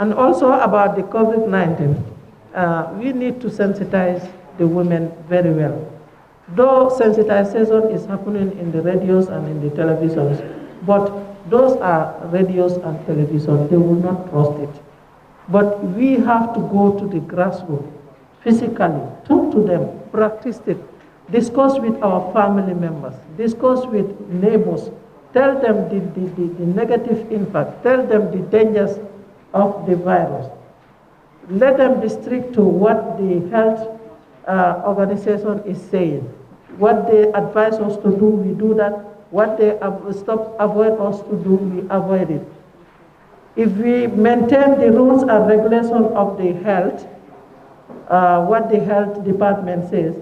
And also about the COVID-19, we need to sensitize the women very well. Though sensitization is happening in the radios and in the televisions, but those are radios and television, they will not trust it. But we have to go to the grassroots, physically, talk to them, practice it, discuss with our family members, discuss with neighbors, tell them the negative impact, tell them the dangers of the virus. Let them be strict to what the health organization is saying. What they advise us to do, we do that. What they avoid us to do, we avoid it. If we maintain the rules and regulations of the health, what the health department says,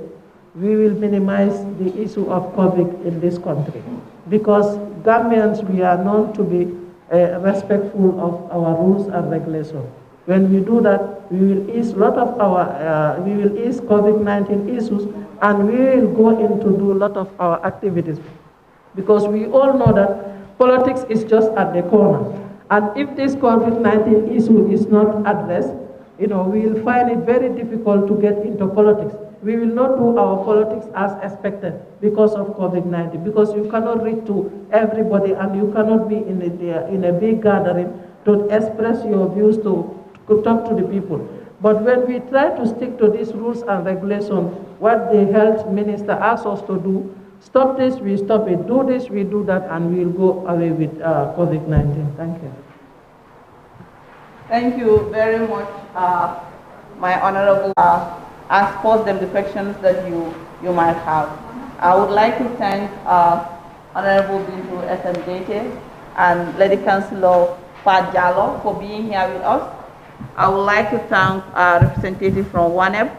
we will minimize the issue of COVID in this country. Because Gambians, we are known to be respectful of our rules and regulations. When we do that, we will ease we will ease COVID-19 issues, and we will go into do a lot of our activities. Because we all know that politics is just at the corner. And if this COVID-19 issue is not addressed, we will find it very difficult to get into politics. We will not do our politics as expected because of COVID-19, because you cannot reach to everybody and you cannot be in a big gathering to express your views, to talk to the people. But when we try to stick to these rules and regulations, what the health minister asks us to do, stop this, we stop it, do this, we do that, and we'll go away with COVID-19. Thank you. Thank you very much, my honorable. Ask pose them the questions that you might have. I would like to thank Honorable Bintu SMDT and Lady Councillor Pat Jallo for being here with us. I would like to thank representative from WANEP,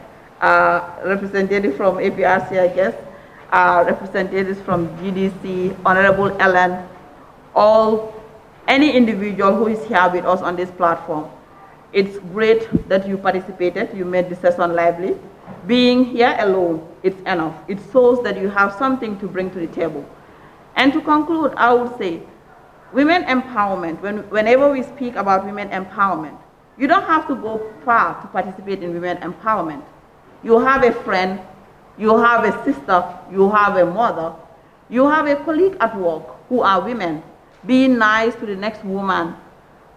representative from APRC, I guess, representatives from GDC, Honorable Ellen, any individual who is here with us on this platform. It's great that you participated, you made the session lively. Being here alone, it's enough. It shows that you have something to bring to the table. And to conclude, I would say, women empowerment, whenever we speak about women empowerment, you don't have to go far to participate in women empowerment. You have a friend, you have a sister, you have a mother, you have a colleague at work who are women. Being nice to the next woman,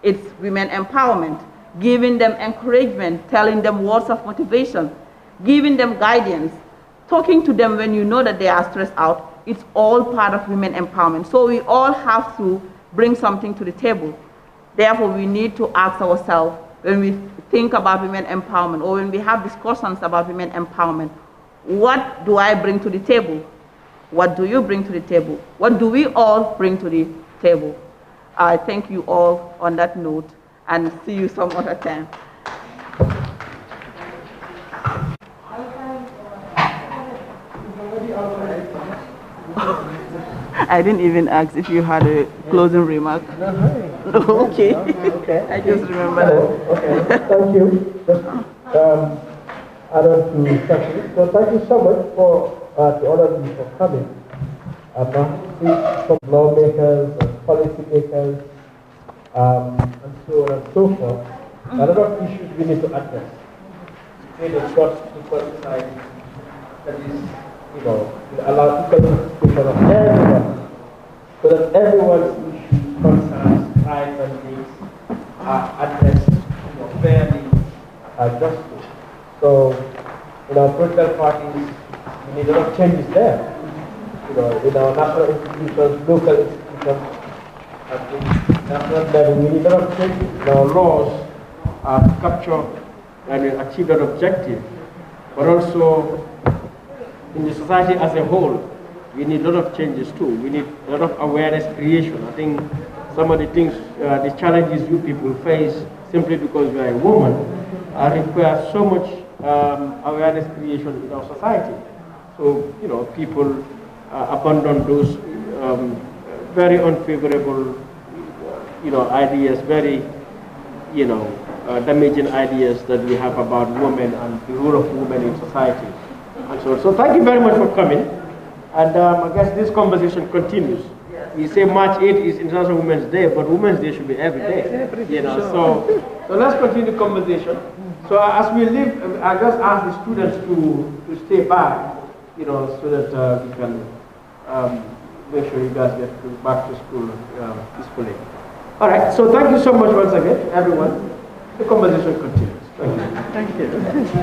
it's women empowerment. Giving them encouragement, telling them words of motivation, giving them guidance, talking to them when you know that they are stressed out, it's all part of women empowerment. So we all have to bring something to the table. Therefore, we need to ask ourselves, when we think about women empowerment or when we have discussions about women empowerment, what do I bring to the table? What do you bring to the table? What do we all bring to the table? I thank you all on that note, and see you some other time. I didn't even ask if you had a closing remark. Okay. Okay. I just remember that. Okay. Thank you. I don't to start. So thank you so much for to all of you for coming. From lawmakers, policymakers, and so on and so forth. A lot of issues we need to address. We need to got side that is, allow equal participation of everyone, so that everyone's issues, concerns, rights, and needs are addressed fairly, justly. So, in our political parties, we need a lot of changes there. In our national institutions, local institutions, at the national level, we need a lot of changes in our laws to capture and achieve that objective. But also, in the society as a whole, we need a lot of changes too. We need a lot of awareness creation. I think some of the things, the challenges you people face simply because you are a woman, require so much awareness creation in our society. So, people abandon those very unfavorable, ideas, very, damaging ideas that we have about women and the role of women in society. And so thank you very much for coming. And I guess this conversation continues. we say March 8th is International Women's Day, but Women's Day should be every day. So let's continue the conversation. So as we leave, I just ask the students to stay back, so that we can make sure you guys get back to school peacefully. All right. So thank you so much once again, everyone. The conversation continues. Thank you. Thank you.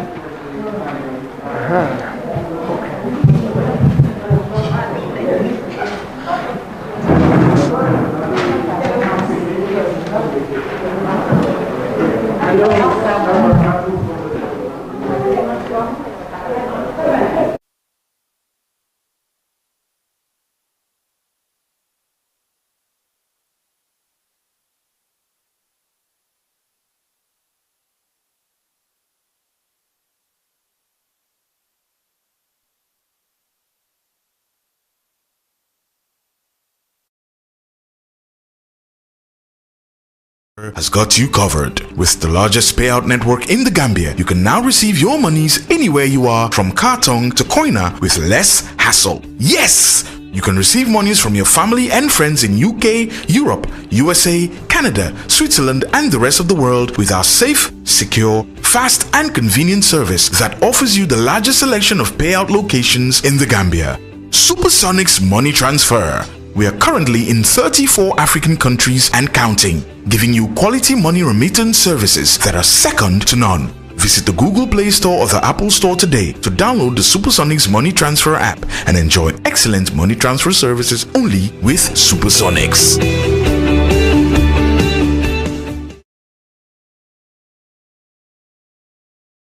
Has got you covered. With the largest payout network in the Gambia, you can now receive your monies anywhere you are, from Kartong to Koina, with less hassle. Yes! You can receive monies from your family and friends in UK, Europe, USA, Canada, Switzerland and the rest of the world with our safe, secure, fast and convenient service that offers you the largest selection of payout locations in the Gambia. Supersonics Money Transfer. We are currently in 34 African countries and counting, giving you quality money remittance services that are second to none. Visit the Google Play Store or the Apple Store today to download the Supersonics Money Transfer app and enjoy excellent money transfer services only with Supersonics.